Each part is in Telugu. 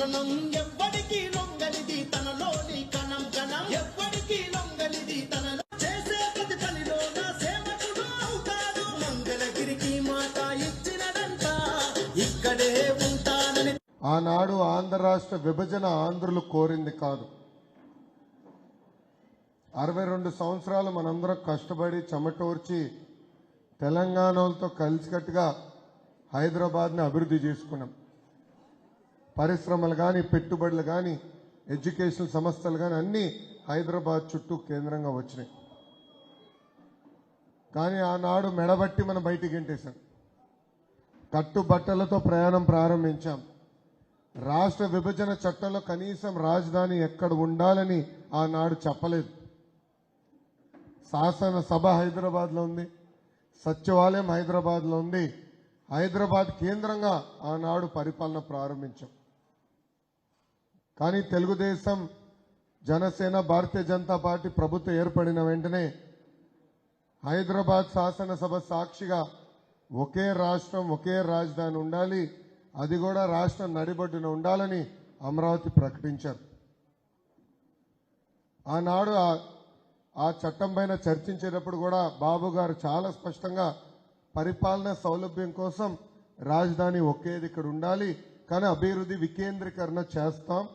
క్షణం ఎవ్వడికి లొంగనిది తనలోని కణం కణం ఎవ్వడికి లొంగనిది తనలో చేసే ప్రతి పనిలో నా సేవకుడు అవుతాడు మంగళగిరికి మాట ఇచ్చినదంట ఇక్కడే ఉంటానని. ఆనాడు ఆంధ్ర రాష్ట్ర విభజన ఆంధ్రులు కోరింది కాదు. 62 సంవత్సరాలు మనందరం కష్టపడి చెమటోర్చి తెలంగాణతో కలిసికట్టుగా హైదరాబాద్ని అభివృద్ధి చేసుకున్నాం. పరిశ్రమలు కానీ, పెట్టుబడులు కానీ, ఎడ్యుకేషనల్ సంస్థలు కానీ అన్నీ హైదరాబాద్ చుట్టూ కేంద్రంగా వచ్చినాయి. కానీ ఆనాడు మెడబట్టి మనం బయటికి గెంటేశాం. కట్టుబట్టలతో ప్రయాణం ప్రారంభించాం. రాష్ట్ర విభజన చట్టంలో కనీసం రాజధాని ఎక్కడ ఉండాలని ఆనాడు చెప్పలేదు. శాసనసభ హైదరాబాద్లో ఉంది, సచివాలయం హైదరాబాద్లో ఉంది. హైదరాబాద్ కేంద్రంగా ఆనాడు పరిపాలన ప్రారంభించాం. కానీ తెలుగుదేశం, జనసేన, భారతీయ జనతా పార్టీ ప్రభుత్వం ఏర్పడిన వెంటనే హైదరాబాద్ శాసనసభ సాక్షిగా ఒకే రాష్ట్రం, ఒకే రాజధాని ఉండాలి, అది కూడా రాష్ట్రం నడిబొడ్డున ఉండాలని అమరావతి ప్రకటించారు. ఆనాడు ఆ చట్టం పైన చర్చించేటప్పుడు కూడా బాబు గారు చాలా స్పష్టంగా పరిపాలన సౌలభ్యం కోసం రాజధాని ఒకేది ఇక్కడ ఉండాలి, కానీ అభివృద్ధి వికేంద్రీకరణ చేస్తాం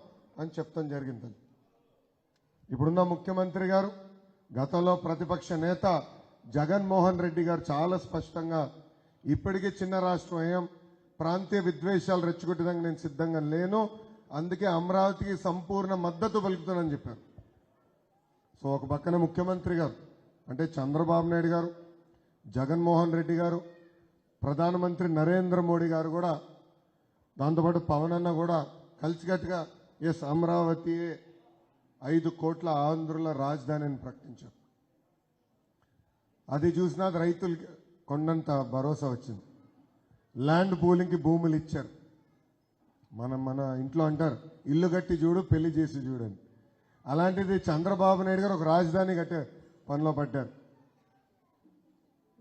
అని చెప్తాం జరిగింది. ఇప్పుడున్న ముఖ్యమంత్రి గారు, గతంలో ప్రతిపక్ష నేత జగన్మోహన్ రెడ్డి గారు చాలా స్పష్టంగా ఇప్పటికే చిన్న రాష్ట్రం అయ్యాం, ప్రాంతీయ విద్వేషాలు రెచ్చగొట్టడానికి నేను సిద్ధంగా లేను, అందుకే అమరావతికి సంపూర్ణ మద్దతు పలుకుతానని చెప్పారు. సో ఒక పక్కన ముఖ్యమంత్రి గారు అంటే చంద్రబాబు నాయుడు గారు, జగన్మోహన్ రెడ్డి గారు, ప్రధానమంత్రి నరేంద్ర మోడీ గారు కూడా, దాంతోపాటు పవన్ అన్న కూడా కలిసికట్టుగా ఎస్ అమరావతి 5 కోట్ల ఆంధ్రుల రాజధాని అని ప్రకటించారు. అది చూసినా రైతులకి కొండంత భరోసా వచ్చింది. ల్యాండ్ పూలింగ్కి భూములు ఇచ్చారు. మన ఇంట్లో అంటారు ఇల్లు కట్టి చూడు, పెళ్లి చేసి చూడని. అలాంటిది చంద్రబాబు నాయుడు గారు ఒక రాజధాని కట్టే పనిలో పడ్డారు.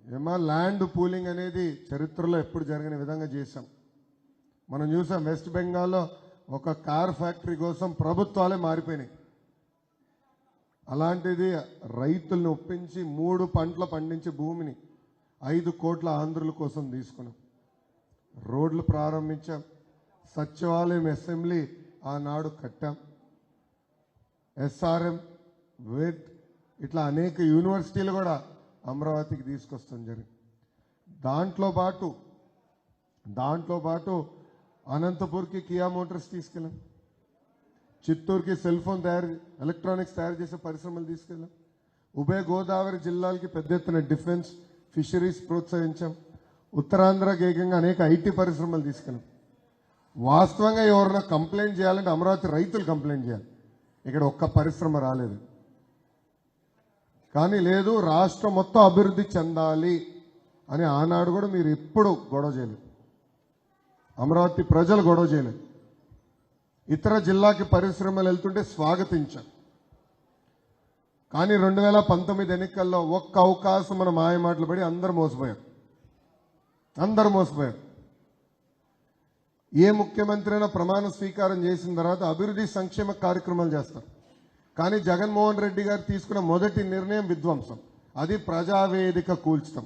ఏమా ల్యాండ్ పూలింగ్ అనేది చరిత్రలో ఎప్పుడు జరిగిన విధంగా చేశాం. మనం చూసాం వెస్ట్ బెంగాల్లో ఒక కార్ ఫ్యాక్టరీ కోసం ప్రభుత్వాలే మారిపోయినాయి. అలాంటిది రైతులను ఒప్పించి 3 పంటలు పండించే భూమిని 5 కోట్ల ఆంధ్రుల కోసం తీసుకున్నాం. రోడ్లు ప్రారంభించాం, సచివాలయం, అసెంబ్లీ ఆనాడు కట్టాం, SRM, వేట్ ఇట్లా అనేక యూనివర్సిటీలు కూడా అమరావతికి తీసుకొస్తాం జరిగింది. దాంట్లో పాటు అనంతపూర్కి కియా మోటార్స్ తీసుకెళ్ళాం, చిత్తూరుకి సెల్ ఫోన్ ఎలక్ట్రానిక్స్ తయారు చేసే పరిశ్రమలు తీసుకెళ్ళాం, ఉభయ గోదావరి జిల్లాలకి పెద్ద ఎత్తున డిఫెన్స్, ఫిషరీస్ ప్రోత్సహించాం, ఉత్తరాంధ్రకి ఏకంగా అనేక IT పరిశ్రమలు తీసుకెళ్ళాం. వాస్తవంగా ఎవరైనా కంప్లైంట్ చేయాలంటే అమరావతి రైతులు కంప్లైంట్ చేయాలి. ఇక్కడ ఒక్క పరిశ్రమ రాలేదు. కానీ లేదు, రాష్ట్రం మొత్తం అభివృద్ధి చెందాలి అని ఆనాడు కూడా మీరు ఎప్పుడు గొడవ చేయలేదు. అమరావతి ప్రజలు గొడవ చేయలేదు. ఇతర జిల్లాకి పరిశ్రమలు వెళ్తుంటే స్వాగతించాం. కానీ 2019 ఎన్నికల్లో ఒక్క అవకాశం మన మాయమాటలు పడి అందరూ మోసపోయారు. ఏ ముఖ్యమంత్రి అయినా ప్రమాణ స్వీకారం చేసిన తర్వాత అభివృద్ధి సంక్షేమ కార్యక్రమాలు చేస్తారు. కానీ జగన్మోహన్ రెడ్డి గారు తీసుకున్న మొదటి నిర్ణయం విధ్వంసం. అది ప్రజావేదిక కూల్చడం.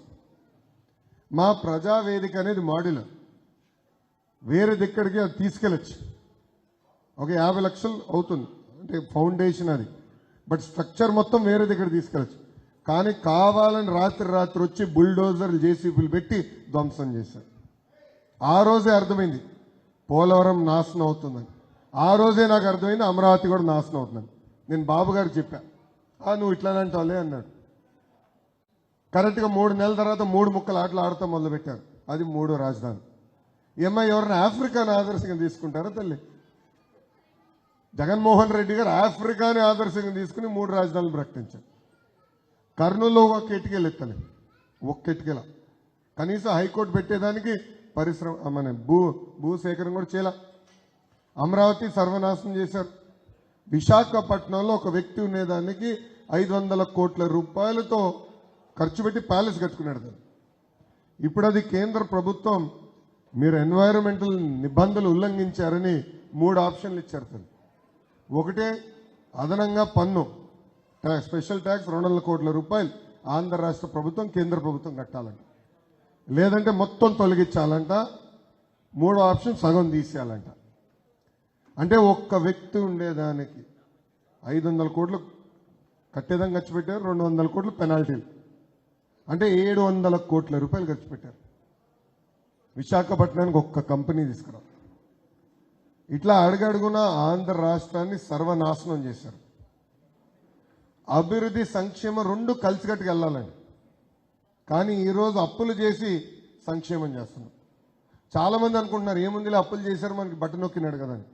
మా ప్రజావేదిక అనేది మాడ్యులర్, వేరే దిక్కడికి అది తీసుకెళ్ళచ్చు. ఒక 50 లక్షలు అవుతుంది అంటే ఫౌండేషన్ అది, బట్ స్ట్రక్చర్ మొత్తం వేరే దగ్గర తీసుకెళ్ళచ్చు. కానీ కావాలని రాత్రి వచ్చి బుల్డోజర్లు, JCBలు పెట్టి ధ్వంసం చేశారు. ఆ రోజే అర్థమైంది పోలవరం నాశనం అవుతుందని. ఆ రోజే నాకు అర్థమైంది అమరావతి కూడా నాశనం అవుతుందని. నేను బాబు గారు చెప్పా, నువ్వు ఇట్లానంటావులే అన్నాడు. కరెక్ట్గా 3 నెలల తర్వాత 3 ముక్కలు ఆటలు ఆడతాం మొదలుపెట్టారు. అది 3వ రాజధాని. ఎవరైనా ఆఫ్రికాను ఆదర్శంగా తీసుకుంటారా తల్లి? జగన్మోహన్ రెడ్డి గారు ఆఫ్రికాని ఆదర్శంగా తీసుకుని 3 రాజధానులు ప్రకటించారు. కర్నూలులో ఒక ఇటుకలు ఎత్తలే, ఒక్క ఇటుకల. కనీసం హైకోర్టు పెట్టేదానికి పరిశ్రమ మన భూసేకరణ కూడా చేయాల. అమరావతి సర్వనాశనం చేశారు. విశాఖపట్నంలో ఒక వ్యక్తి ఉండేదానికి 500 కోట్ల రూపాయలతో ఖర్చు పెట్టి ప్యాలెస్ కట్టుకున్నాడు. ఇప్పుడు అది కేంద్ర ప్రభుత్వం మీరు ఎన్వైరన్మెంటల్ నిబంధనలు ఉల్లంఘించారని 3 ఆప్షన్లు ఇచ్చారు తల్లి. ఒకటే అదనంగా పన్ను స్పెషల్ ట్యాక్స్ 200 కోట్ల రూపాయలు ఆంధ్ర రాష్ట్ర ప్రభుత్వం కేంద్ర ప్రభుత్వం కట్టాలంట, లేదంటే మొత్తం తొలగించాలంట, 3వ ఆప్షన్ సగం తీసేయాలంట. అంటే ఒక్క వ్యక్తి ఉండేదానికి 500 కోట్లు కట్టేదాన్ని ఖర్చు పెట్టారు, 200 కోట్లు పెనాల్టీలు, అంటే 700 కోట్ల రూపాయలు ఖర్చు పెట్టారు. విశాఖపట్నానికి ఒక్క కంపెనీ తీసుకురా. ఇట్లా అడుగడుగున ఆంధ్ర రాష్ట్రాన్ని సర్వనాశనం చేశారు. అభివృద్ధి సంక్షేమం 2 కలిసికట్టుకు వెళ్ళాలండి. కానీ ఈరోజు అప్పులు చేసి సంక్షేమం చేస్తున్నాం. చాలా మంది అనుకుంటున్నారు ఏముందిలే అప్పులు చేశారు మనకి బటన్ నొక్కినాడు కదా అని.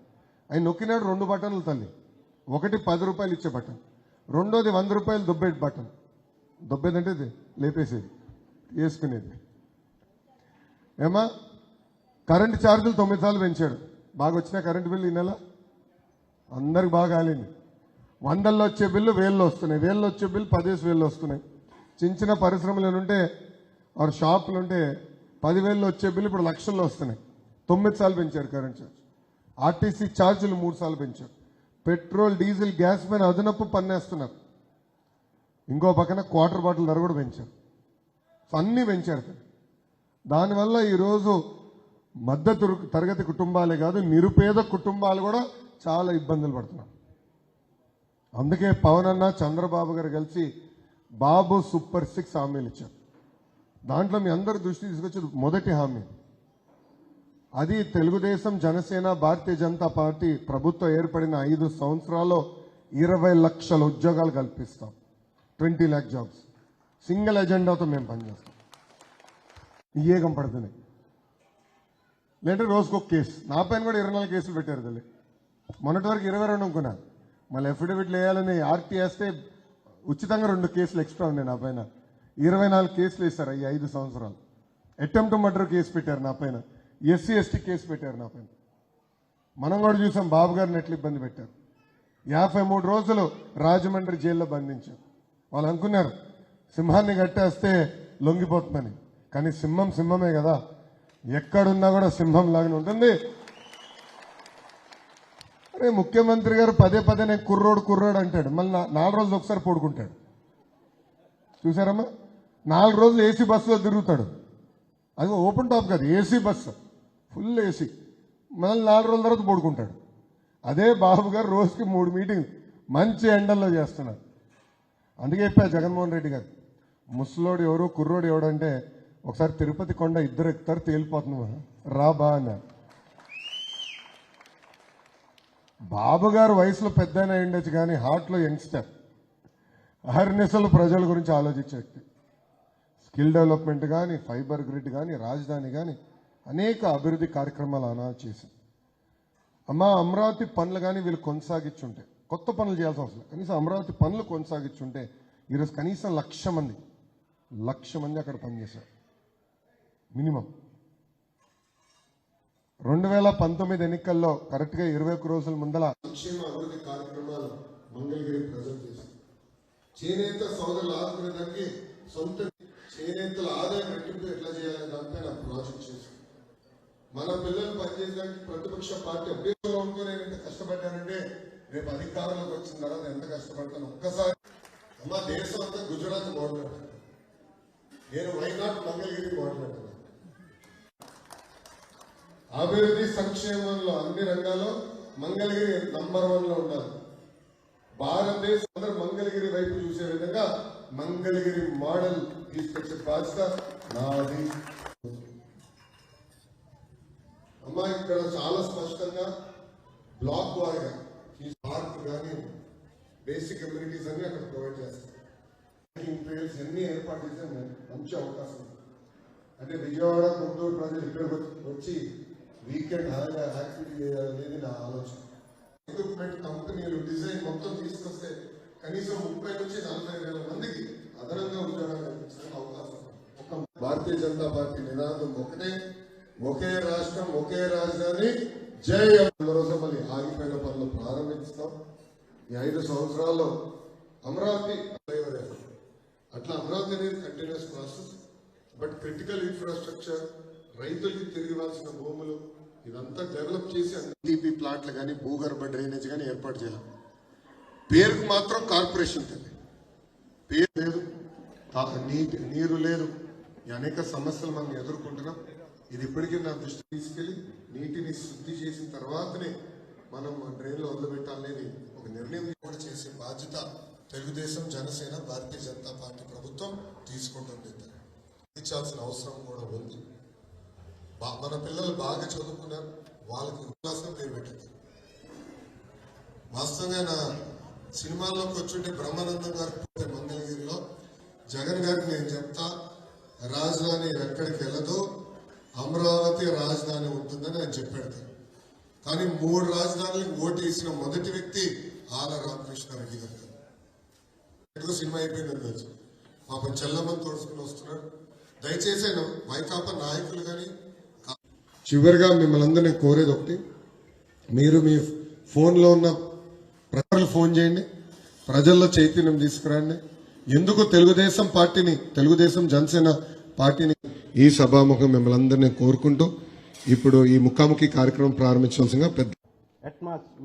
ఆయన నొక్కినాడు 2 బటన్లు తల్లి. ఒకటి 10 రూపాయలు ఇచ్చే బటన్, రెండోది 100 రూపాయలు దొబ్బేటి బటన్. దొబ్బేదంటే ఇది లేపేసేది, వేసుకునేది. ఏమా కరెంటు ఛార్జీలు 9 సార్లు పెంచాడు. బాగా వచ్చిన కరెంటు బిల్లు ఈ నెల అందరికి బాగా కాలింది. 100లో వచ్చే బిల్లు 1000లో వస్తున్నాయి, 1000లో వచ్చే బిల్లు 10,000 వస్తున్నాయి. చిన్న చిన్న పరిశ్రమలు ఉంటే ఆరు షాపులు ఉంటే 10,000లో వచ్చే బిల్లు ఇప్పుడు లక్షల్లో వస్తున్నాయి. 9 సార్లు పెంచారు కరెంట్ ఛార్జ్. ఆర్టీసీ ఛార్జీలు 3 సార్లు పెంచారు. పెట్రోల్ డీజిల్ గ్యాస్ పైన అదనపు పన్నేస్తున్నారు. ఇంకో పక్కన క్వార్టర్ బాటిల్ ధర కూడా పెంచారు. అన్నీ పెంచారు. దానివల్ల ఈరోజు మధ్య తరగతి కుటుంబాలే కాదు నిరుపేద కుటుంబాలు కూడా చాలా ఇబ్బందులు పడుతున్నారు. అందుకే పవన్ అన్న చంద్రబాబు గారు కలిసి బాబు సూపర్ 6 హామీలు ఇచ్చారు. దాంట్లో మీ అందరి దృష్టి తీసుకొచ్చేది మొదటి హామీ, అది తెలుగుదేశం జనసేన భారతీయ జనతా పార్టీ ప్రభుత్వం ఏర్పడిన 5 సంవత్సరాల్లో 20 లక్షల ఉద్యోగాలు కల్పిస్తాం. 20 lakh జాబ్స్ సింగిల్ ఎజెండాతో మేము పనిచేస్తాం. ఇయే కంపడుతున్నాయి. లేదంటే రోజుకొక కేసు. నా పైన కూడా 24 కేసులు పెట్టారు తల్లి. మొన్నటి వరకు 22 అనుకున్నా. మళ్ళీ అఫిడవిట్లు వేయాలని ఆర్టీ వేస్తే ఉచితంగా 2 కేసులు ఎక్స్ట్రా ఉన్నాయి నా పైన. 24 కేసులు వేశారు ఈ 5 సంవత్సరాలు. అటెంప్ట్ మర్డర్ కేసు పెట్టారు నా పైన, ఎస్సీ ఎస్టీ కేసు పెట్టారు నా పైన. మనం కూడా చూసాం బాబు గారిని ఎట్లా ఇబ్బంది పెట్టారు. 53 రోజులు రాజమండ్రి జైల్లో బంధించారు. వాళ్ళు అనుకున్నారు సింహాన్ని కట్టేస్తే లొంగిపోతుందని, కానీ సింహం సింహమే కదా, ఎక్కడున్నా కూడా సింహం లాగానే ఉంటుంది. అరే ముఖ్యమంత్రి గారు పదే నేను కుర్రోడు అంటాడు, మళ్ళీ 4 రోజులు ఒకసారి పడుకుంటాడు. చూసారమ్మా, 4 రోజులు ఏసీ బస్సులో తిరుగుతాడు. అది ఓపెన్ టాప్ కాదు, ఏసీ బస్సు, ఫుల్ ఏసీ. మళ్ళీ 4 రోజుల తర్వాత పడుకుంటాడు. అదే బాబు గారు రోజుకి 3 మీటింగ్ మంచి ఎండల్లో చేస్తున్నారు. అందుకే చెప్పా జగన్మోహన్ రెడ్డి గారు, ముసలోడు ఎవరు కుర్రోడు ఎవడంటే ఒకసారి తిరుపతి కొండ ఇద్దరు ఎక్కుతారు తేలిపోతున్నావా రా బా అన్నారు. బాబు గారు వయసులో పెద్దనే ఉండొచ్చు కానీ హార్ట్లో యంగ్స్టర్, అహర్నిశలు ప్రజల గురించి ఆలోచించే వ్యక్తి. స్కిల్ డెవలప్మెంట్ కానీ, ఫైబర్ గ్రిడ్ కానీ, రాజధాని కానీ అనేక అభివృద్ధి కార్యక్రమాలు అమలు చేశారు. అమరావతి పనులు కానీ వీళ్ళు కొనసాగించుంటే, కొత్త పనులు చేయాల్సిన అవసరం, కనీసం అమరావతి పనులు కొనసాగించుంటే ఈరోజు కనీసం 1,00,000 మంది అక్కడ పనిచేశారు మినిమం. 2019 ఎన్నికల్లో కరెక్ట్గా 21 రోజుల ముందల సంక్షేమ అభివృద్ధి కార్యక్రమాలు మంగళగిరి ప్రజలు చేశారు. చేనేత సోదరులు ఆదుకునేదానికి సొంత చేనేతల ఆదాయం రెట్టింపు ఎట్లా చేయాలనే దానిపైన ప్రాజెక్ట్ చేశారు. మన పిల్లలు పనిచేయడానికి ప్రతిపక్ష పార్టీ అభ్యర్థులు ఉంటూ నేను ఎంత కష్టపడ్డానంటే రేపు అధికారంలోకి వచ్చిన తర్వాత ఎంత కష్టపడతాను ఒక్కసారి. అమ్మ దేశం అంతా గుజరాత్ మాట్లాడుతున్నాను, నేను వైనాట్ మంగళగిరి మాట్లాడుతున్నాను. అభివృద్ధి సంక్షేమంలో అన్ని రంగాల్లో మంగళగిరి నంబర్ 1లో ఉండాలి. భారతదేశం అందరూ మంగళగిరి వైపు చూసే విధంగా మంగళగిరి మోడల్ తీసుకొచ్చే బాధ్యత నాది. అమ్మా ఇక్కడ చాలా స్పష్టంగా బ్లాక్ వారిగా ఈ పార్క్ కానీ బేసిక్ అమ్యూనిటీస్ అన్ని అక్కడ ప్రొవైడ్ చేస్తారు. ట్రైల్స్ అన్ని ఏర్పాటు చేసే మంచి అవకాశం. అంటే విజయవాడ గుంటూరు ప్రజలు ఇక్కడికి వచ్చి వీకెండ్ హాయిగా యాక్టివిటీ చేయాలనేది నా ఆలోచన. ఎక్విప్మెంట్ కంపెనీలు డిజైన్ మొత్తం తీసుకొస్తే కనీసం 30 నుంచి 40 వేల మందికి అదనంగా ఉద్యోగాలు కల్పించడానికి అవకాశం. భారతీయ జనతా పార్టీ నినాదం ఒకటే, ఒకే రాష్ట్రం ఒకే రాజధాని జై. రోజు మళ్ళీ ఆగిపోయిన పనులు ప్రారంభిస్తాం. ఈ 5 సంవత్సరాల్లో అమరావతి అట్లా అమరావతి అనేది continuous process. But critical infrastructure, రైతులకి తిరిగివాల్సిన భూములు, ఇదంతా డెవలప్ చేసి టీపీ ప్లాంట్లు కానీ భూగర్భ డ్రైనేజ్ కానీ ఏర్పాటు చేయాలి. పేరుకు మాత్రం కార్పొరేషన్ తల్లి, పేరు లేదు, నీరు లేదు, ఈ అనేక సమస్యలు మనం ఎదుర్కొంటున్నాం. ఇది ఇప్పటికీ నా దృష్టి తీసుకెళ్లి నీటిని శుద్ధి చేసిన తర్వాతనే మనం డ్రైన్లో వదిలిపెట్టాలనేది ఒక నిర్ణయం కూడా చేసే బాధ్యత తెలుగుదేశం, జనసేన, భారతీయ జనతా పార్టీ ప్రభుత్వం తీసుకుంటుంది. ఇచ్చాల్సిన అవసరం కూడా ఉంది. మన పిల్లలు బాగా చదువుకున్నారు, వాళ్ళకి ఉల్లాసం పేరు పెట్టింది. వాస్తవంగా నా సినిమాల్లోకి వచ్చుంటే బ్రహ్మానందం గారు మంగళగిరిలో జగన్ గారికి నేను చెప్తా, రాజధాని ఎక్కడికి వెళ్ళదు, అమరావతి రాజధాని ఉంటుందని ఆయన చెప్పాడు. కానీ 3 రాజధానులకు ఓటు వేసిన మొదటి వ్యక్తి ఆల రామకృష్ణారెడ్డి గారు. ఎటుకు సినిమా అయిపోయిందని తెలుసు, పాపం చెల్లమ్మని తోడుచుకుని వస్తున్నాడు. దయచేసి ఆయన వైకాపా నాయకులు కానీ చివరిగా మిమ్మల్ని అందరినీ కోరేది ఒకటి, మీరు మీ ఫోన్లో ఉన్న ప్రజలు ఫోన్ చేయండి, ప్రజల్లో చైతన్యం తీసుకురండి. ఎందుకు తెలుగుదేశం పార్టీని, తెలుగుదేశం జనసేన పార్టీని ఈ సభాముఖం మిమ్మల్ని అందరినీ కోరుకుంటూ ఇప్పుడు ఈ ముఖాముఖి కార్యక్రమం ప్రారంభించాల్సిందిగా పెద్ద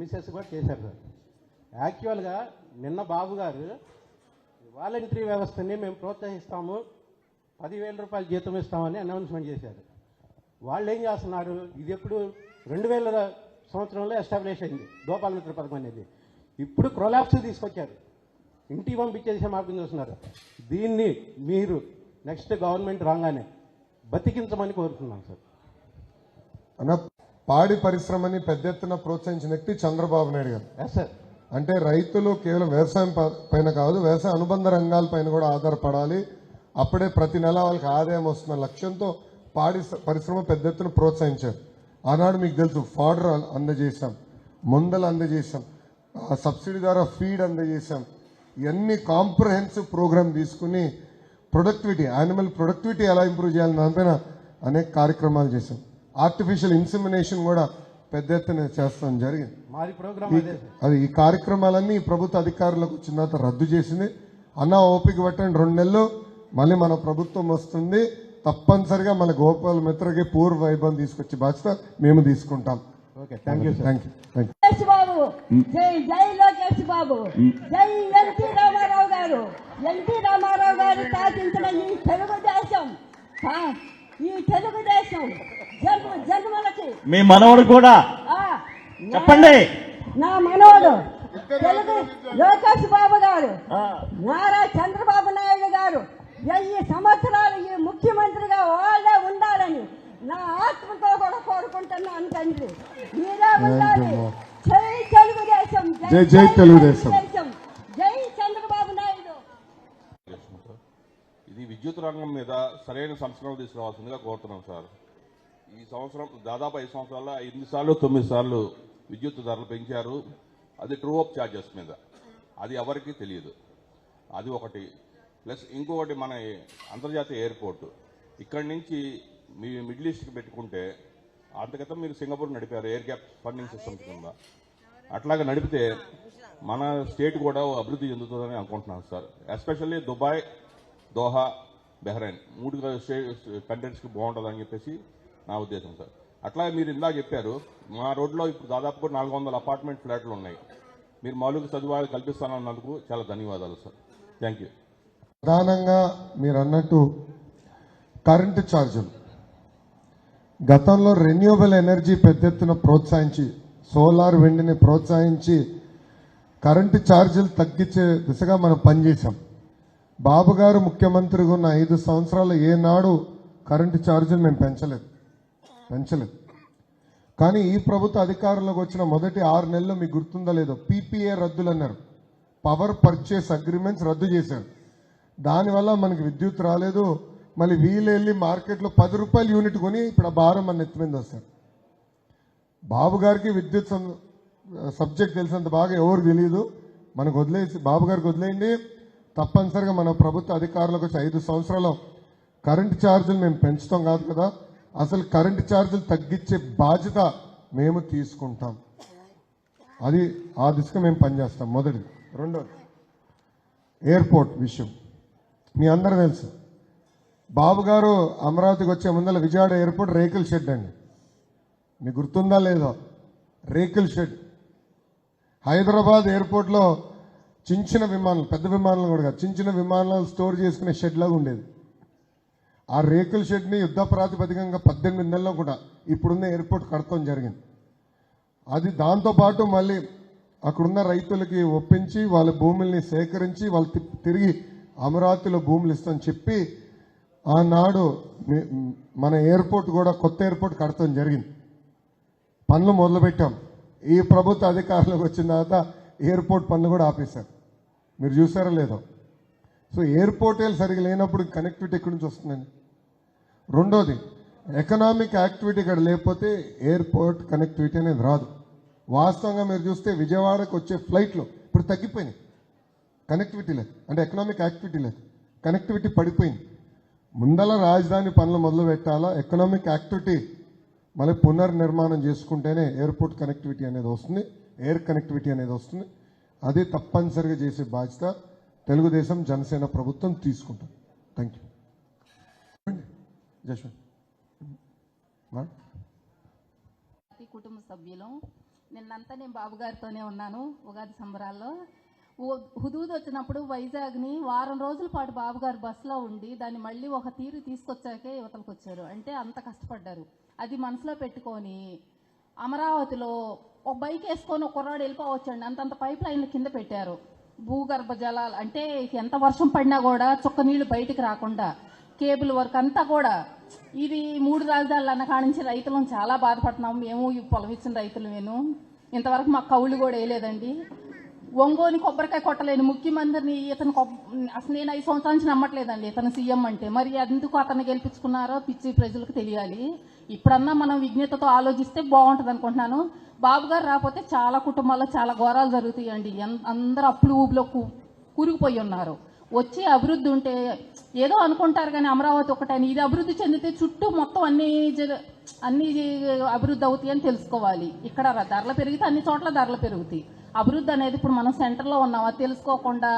మిసెస్ కూడా చేశారు సార్. యాక్చువల్గా నిన్న బాబు గారు వాలంటరీ వ్యవస్థని మేము ప్రోత్సహిస్తాము, 10,000 రూపాయలు జీతం ఇస్తామని అనౌన్స్మెంట్ చేశారు. వాళ్ళు ఏం చేస్తున్నారు, ఇది ఎప్పుడు 2000 సంవత్సరంలో ఎస్టాబ్లిష్ అయింది గోపాలమిత్ర పథకం అనేది. ఇప్పుడు క్రొలాప్స్ తీసుకొచ్చారు, ఇంటికి పంపించేసే మార్గం చూస్తున్నారు. దీన్ని మీరు నెక్స్ట్ గవర్నమెంట్ రాగానే బతికించమని కోరుతున్నాం సార్. అన్న, పాడి పరిశ్రమని పెద్ద ఎత్తున ప్రోత్సహించిన వ్యక్తి చంద్రబాబు నాయుడు గారు. Yes sir. అంటే రైతులు కేవలం వ్యవసాయం పైన కాదు, వ్యవసాయ అనుబంధ రంగాల పైన కూడా ఆధారపడాలి, అప్పుడే ప్రతి నెల వాళ్ళకి ఆదాయం వస్తున్న లక్ష్యంతో పాడి పరిశ్రమ పెద్ద ఎత్తున ప్రోత్సహించారు. ఆనాడు మీకు తెలుసు, ఫాడర్ అందజేశాం, మందులు అందజేశాం, సబ్సిడీ ద్వారా ఫీడ్ అందజేశాం. ఇవన్నీ కాంప్రహెన్సివ్ ప్రోగ్రామ్ తీసుకుని ప్రొడక్టివిటీ, యానిమల్ ప్రొడక్టివిటీ ఎలా ఇంప్రూవ్ చేయాలని దానిపైన అనేక కార్యక్రమాలు చేశాం. ఆర్టిఫిషియల్ ఇన్సిమినేషన్ కూడా పెద్ద ఎత్తున చేస్తాం జరిగింది. అది ఈ కార్యక్రమాలన్నీ ఈ ప్రభుత్వ అధికారులకు వచ్చిన తర్వాత రద్దు చేసింది. అన్న ఓపిక పట్టండి, 2 నెలలు మళ్ళీ మన ప్రభుత్వం వస్తుంది, తప్పనిసరిగా మన గోపాల మిత్రకి పూర్వ వైభవం తీసుకొచ్చే బాధ్యత మేము తీసుకుంటాం. Thank you. లోకేష్ బాబు, జై జై లోకేష్ బాబు, జై ఎన్టీ రామారావు గారు. ఎన్టీ రామారావు గారు స్థాపించిన ఈ తెలుగుదేశం, ఈ తెలుగుదేశం జన్మలకి మీ మనవడు కూడా చెప్పండి. నా మనవడు తెలుగు లోకేష్ బాబు గారు, నారా చంద్రబాబు నాయుడు గారు 1000 సంవత్సరాలు ఈ ముఖ్యమంత్రిగా వాళ్ళే ఉండాలని నా ఆత్మతో కూడా కోరుకుంటున్నాను తండ్రి. మీరే ఉండాలి. జై తెలుగుదేశం, జై తెలుగుదేశం, జై చంద్రబాబు నాయుడు. ఇది విద్యుత్ రంగం మీద సరైన సంస్కరణలు తీసుకురావాల్సిందిగా కోరుతున్నాం సార్. ఈ సంవత్సరం దాదాపు 5 సంవత్సరాల్లో 8 సార్లు 9 సార్లు విద్యుత్ ధరలు పెంచారు. అది ట్రూ అప్ ఛార్జెస్ మీద, అది ఎవరికీ తెలియదు. అది ఒకటి. ప్లస్ ఇంకొకటి, మన అంతర్జాతీయ ఎయిర్పోర్టు ఇక్కడి నుంచి మీ మిడిల్ ఈస్ట్కి పెట్టుకుంటే, అంతగతం మీరు సింగపూర్ నడిపారు ఎయిర్ గ్యాప్ ఫండింగ్ సిస్టమ్స్ కింద. అట్లాగా నడిపితే మన స్టేట్ కూడా అభివృద్ధి చెందుతుందని అనుకుంటున్నాను sir. Especially Dubai, Doha, Bahrain 3 కంట్రీస్కి బాగుంటుందని చెప్పేసి నా ఉద్దేశం సార్. అట్లాగే మీరు ఇందాక చెప్పారు, మా రోడ్లో ఇప్పుడు దాదాపు 400 అపార్ట్మెంట్ ఫ్లాట్లు ఉన్నాయి. మీరు మౌలిక సదుపాయాలు కల్పిస్తానన్నందుకు చాలా ధన్యవాదాలు సార్. Thank you. ప్రధానంగా మీరు అన్నట్టు కరెంటు ఛార్జీలు, గతంలో రెన్యూవబుల్ ఎనర్జీ పెద్ద ఎత్తున ప్రోత్సహించి, సోలార్ విండ్ని ప్రోత్సహించి కరెంటు ఛార్జీలు తగ్గించే దిశగా మనం పనిచేశాం. బాబు గారు ముఖ్యమంత్రిగా ఉన్న 5 సంవత్సరాలు ఏనాడు కరెంటు ఛార్జీలు మేము పెంచలేదు. కానీ ఈ ప్రభుత్వ అధికారంలోకి వచ్చిన మొదటి 6 నెలల్లో మీకు గుర్తుందో లేదో పీపీఏ రద్దులు అన్నారు, పవర్ పర్చేస్ అగ్రిమెంట్స్ రద్దు చేశారు. దానివల్ల మనకి విద్యుత్ రాలేదు. మళ్ళీ వీళ్ళు వెళ్ళి మార్కెట్లో 10 రూపాయలు యూనిట్ కొని ఇప్పుడు ఆ భారం మన నెత్తి మీద వస్తారు. బాబు గారికి విద్యుత్ సబ్జెక్ట్ తెలిసినంత బాగా ఎవరు తెలియదు. మనకు వదిలేసి బాబు గారికి వదిలేయండి. తప్పనిసరిగా మన ప్రభుత్వ అధికారులకు వచ్చి 5 సంవత్సరాలు కరెంటు ఛార్జీలు మేము పెంచుతాం కాదు కదా, అసలు కరెంటు ఛార్జీలు తగ్గించే బాధ్యత మేము తీసుకుంటాం. అది ఆ దిశగా మేము పనిచేస్తాం. మొదటిది. రెండోది ఎయిర్పోర్ట్ విషయం. మీ అందరూ తెలుసు, బాబు గారు అమరావతికి వచ్చే ముందర విజయవాడ ఎయిర్పోర్ట్ రేకుల షెడ్ అండి. మీకు గుర్తుందా లేదో, రేకుల షెడ్. హైదరాబాద్ ఎయిర్పోర్ట్లో చిన్న విమానాలు, పెద్ద విమానాలు కూడా కాదు, చిన్న విమానాలు స్టోర్ చేసుకునే షెడ్ లాగా ఉండేది. ఆ రేకుల షెడ్ని యుద్ధ ప్రాతిపదికంగా 18 నెలల్లో కూడా ఇప్పుడున్న ఎయిర్పోర్ట్ కడతాం జరిగింది. అది దాంతోపాటు మళ్ళీ అక్కడున్న రైతులకి ఒప్పించి వాళ్ళ భూముల్ని సేకరించి వాళ్ళు తిరిగి అమరావతిలో భూములు ఇస్తామని చెప్పి ఆనాడు మన ఎయిర్పోర్ట్ కూడా కొత్త ఎయిర్పోర్ట్ కడతాం జరిగింది. పనులు మొదలుపెట్టాం. ఈ ప్రభుత్వ అధికారంలోకి వచ్చిన తర్వాత ఎయిర్పోర్ట్ పనులు కూడా ఆపేశారు. మీరు చూసారో లేదో. సో ఎయిర్పోర్టే సరిగ్గా లేనప్పుడు కనెక్టివిటీ ఎక్కడి నుంచి వస్తుందండి? రెండోది, ఎకనామిక్ యాక్టివిటీ ఇక్కడ లేకపోతే ఎయిర్పోర్ట్ కనెక్టివిటీ అనేది రాదు. వాస్తవంగా మీరు చూస్తే విజయవాడకు వచ్చే ఫ్లైట్లు ఇప్పుడు తగ్గిపోయినాయి. కనెక్టివిటీ లేదు, అంటే ఎకనామిక్ యాక్టివిటీ లేదు, కనెక్టివిటీ పడిపోయింది. ముందల రాజధాని పనులు మొదలు పెట్టాలా, ఎకనామిక్ యాక్టివిటీ మళ్ళీ పునర్నిర్మాణం చేసుకుంటేనే ఎయిర్పోర్ట్ కనెక్టివిటీ అనేది వస్తుంది, ఎయిర్ కనెక్టివిటీ అనేది వస్తుంది. అది తప్పనిసరిగా చేసే బాధ్యత తెలుగుదేశం జనసేన ప్రభుత్వం తీసుకుంటాం. Thank you. జశ్వంత్ కుటుంబ సభ్యులు నిన్నంతా నేను బాబు గారితోనే ఉన్నాను. ఉగాది సంబరాల్లో హుదూద్ వచ్చినప్పుడు వైజాగ్ని వారం రోజుల పాటు బాబు గారు బస్సులో ఉండి దాన్ని మళ్ళీ ఒక తీరు తీసుకొచ్చాకే యువతలకు వచ్చారు. అంటే అంత కష్టపడ్డారు. అది మనసులో పెట్టుకొని అమరావతిలో ఒక బైక్ వేసుకొని ఒక కుర్రాడు వెళ్ళిపోవచ్చండి, అంతంత పైప్ లైన్లు కింద పెట్టారు. భూగర్భ జలాలు అంటే ఎంత వర్షం పడినా కూడా చుక్క నీళ్లు బయటికి రాకుండా కేబుల్ వర్క్ అంతా కూడా. ఇది 3 రాజధానులు అన్న కాడి నుంచి రైతులను చాలా బాధపడుతున్నాము. మేము పొలం ఇచ్చిన రైతులు నేను ఇంతవరకు మాకు కౌళ్ళు కూడా వేయలేదండి. ఒంగోని కొబ్బరికాయ కొట్టలేని ముఖ్యమంత్రిని ఇతను అసలు నేను 5 సంవత్సరాల నుంచి నమ్మట్లేదండి ఇతను సీఎం అంటే. మరి ఎందుకు అతన్ని గెలిపించుకున్నారో పిచ్చి ప్రజలకు తెలియాలి. ఇప్పుడన్నా మనం విజ్ఞతతో ఆలోచిస్తే బాగుంటుంది అనుకుంటున్నాను. బాబు గారు రాకపోతే చాలా కుటుంబాల్లో చాలా ఘోరాలు జరుగుతాయండి. అందరూ అప్పులు ఊబులో కూరుకుపోయి ఉన్నారు. వచ్చి అభివృద్ధి ఉంటే ఏదో అనుకుంటారు కానీ అమరావతి ఒకటని, ఇది అభివృద్ధి చెందితే చుట్టూ మొత్తం అన్ని అభివృద్ధి అవుతాయి అని తెలుసుకోవాలి. ఇక్కడ ధరలు పెరిగితే అన్ని చోట్ల ధరలు పెరుగుతాయి. అభివృద్ధి అనేది ఇప్పుడు మనం సెంటర్లో ఉన్నాం, అది తెలుసుకోకుండా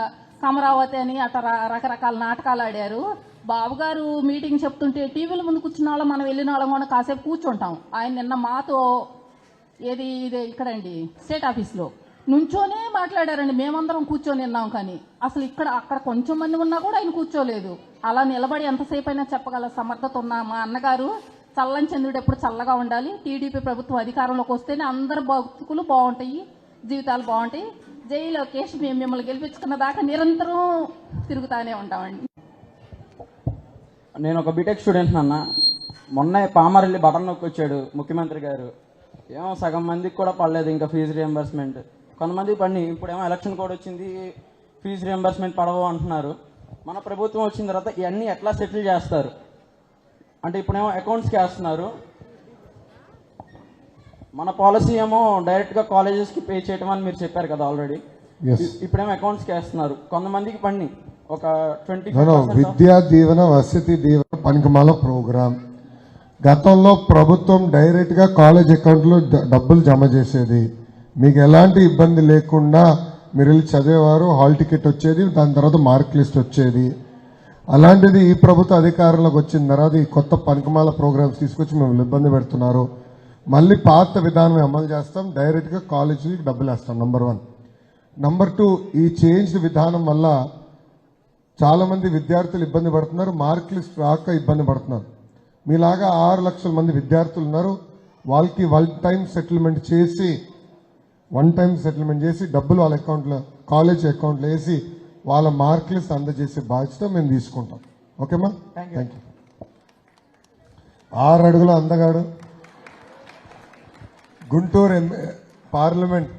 అమరావతి అని అట్లా రకరకాల నాటకాలు ఆడారు. బాబు గారు మీటింగ్ చెప్తుంటే టీవీల ముందు కూర్చున్న వాళ్ళం, మనం వెళ్ళిన వాళ్ళం కూడా కాసేపు కూర్చుంటాం. ఆయన నిన్న మాతో ఇది ఇక్కడండి స్టేట్ ఆఫీస్లో నుంచోనే మాట్లాడారండి. మేమందరం కూర్చొని విన్నాం కానీ అసలు అక్కడ కొంచెం మంది ఉన్నా కూడా ఆయన కూర్చోలేదు. అలా నిలబడి ఎంతసేపు అయినా చెప్పగల సమర్థత ఉన్న మా అన్నగారు చల్లని చంద్రుడు ఎప్పుడు చల్లగా ఉండాలి. టీడీపీ ప్రభుత్వం అధికారంలోకి వస్తేనే అందరు బతుకులు బాగుంటాయి, జీవితాలు బాగుంటాయి. జై లోకేష్, మేము మిమ్మల్ని గెలిపించుకున్న దాకా నిరంతరం తిరుగుతానే ఉంటామండి. నేను ఒక బీటెక్ స్టూడెంట్ అన్న. మొన్న పామరెల్లి బటన్ నొక్కి వచ్చాడు ముఖ్యమంత్రి గారు. ఏమో సగం మందికి కూడా పడలేదు ఇంకా ఫీజు రియంబర్స్మెంట్. కొంతమందికి పడి ఇప్పుడేమో ఎలక్షన్ కోడ్ వచ్చింది, ఫీజు రియంబర్స్మెంట్ పడవు అంటున్నారు. మన ప్రభుత్వం వచ్చిన తర్వాత ఇవన్నీ ఎట్లా సెటిల్ చేస్తారు అంటే ఇప్పుడేమో అకౌంట్స్కి వేస్తున్నారు. మన పాలసీ ఏమో డైరెక్ట్గా కాలేజెస్కి పే చేయటం అని మీరు చెప్పారు కదా ఆల్రెడీ. ఇప్పుడేమో అకౌంట్స్కి వేస్తున్నారు. కొంతమందికి పడి ఒక 20 విద్యా దీవెన, వసతి దీవెన పనికిమాల ప్రోగ్రామ్. గతంలో ప్రభుత్వం డైరెక్ట్గా కాలేజ్ అకౌంట్లో డబ్బులు జమ చేసేది. మీకు ఎలాంటి ఇబ్బంది లేకుండా మీరు వెళ్ళి చదివేవారు, హాల్ టికెట్ వచ్చేది, దాని తర్వాత మార్క్ లిస్ట్ వచ్చేది. అలాంటిది ఈ ప్రభుత్వ అధికారంలోకి వచ్చిన తర్వాత ఈ కొత్త పనికిమాల ప్రోగ్రామ్స్ తీసుకొచ్చి మేము ఇబ్బంది పెడుతున్నారు. మళ్ళీ పాత విధానం అమలు చేస్తాం, డైరెక్ట్గా కాలేజీకి డబ్బులు వేస్తాం. నంబర్ 1. నంబర్ 2, ఈ చేంజ్డ్ విధానం వల్ల చాలామంది విద్యార్థులు ఇబ్బంది పడుతున్నారు, మార్క్ లిస్ట్ రాక ఇబ్బంది పడుతున్నారు. మీలాగా 6 లక్షల మంది విద్యార్థులు ఉన్నారు. వాళ్ళకి వన్ టైం సెటిల్మెంట్ చేసి డబ్బులు వాళ్ళ అకౌంట్లో, కాలేజ్ అకౌంట్లో వేసి వాళ్ళ మార్క్ లిస్ట్ అందజేసే బాధ్యత మేము తీసుకుంటాం. ఓకేమా? Thank you. 6 అడుగుల అందగాడు గుంటూరు పార్లమెంట్,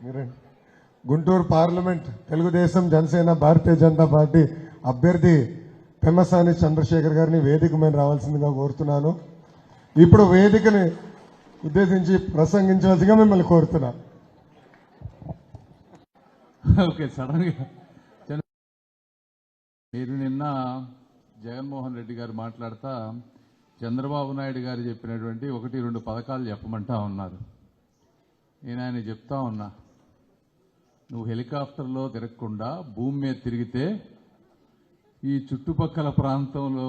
మీరండి, గుంటూరు పార్లమెంట్ తెలుగుదేశం జనసేన భారతీయ జనతా పార్టీ అభ్యర్థి పెమ్మసాని చంద్రశేఖర్ గారిని వేదిక మీద రావాల్సిందిగా కోరుతున్నాను. ఇప్పుడు వేదికని ఉద్దేశించి ప్రసంగించవలసిగా మిమ్మల్ని కోరుతున్నా. ఓకే, సడన్గా మీరు నిన్న జగన్మోహన్ రెడ్డి గారు మాట్లాడుతా చంద్రబాబు నాయుడు గారు చెప్పినటువంటి 1-2 పథకాలు చెప్పమంటా ఉన్నారు. నేను ఆయన చెప్తా ఉన్నా, నువ్వు హెలికాప్టర్లో తిరగకుండా భూమి మీద తిరిగితే ఈ చుట్టుపక్కల ప్రాంతంలో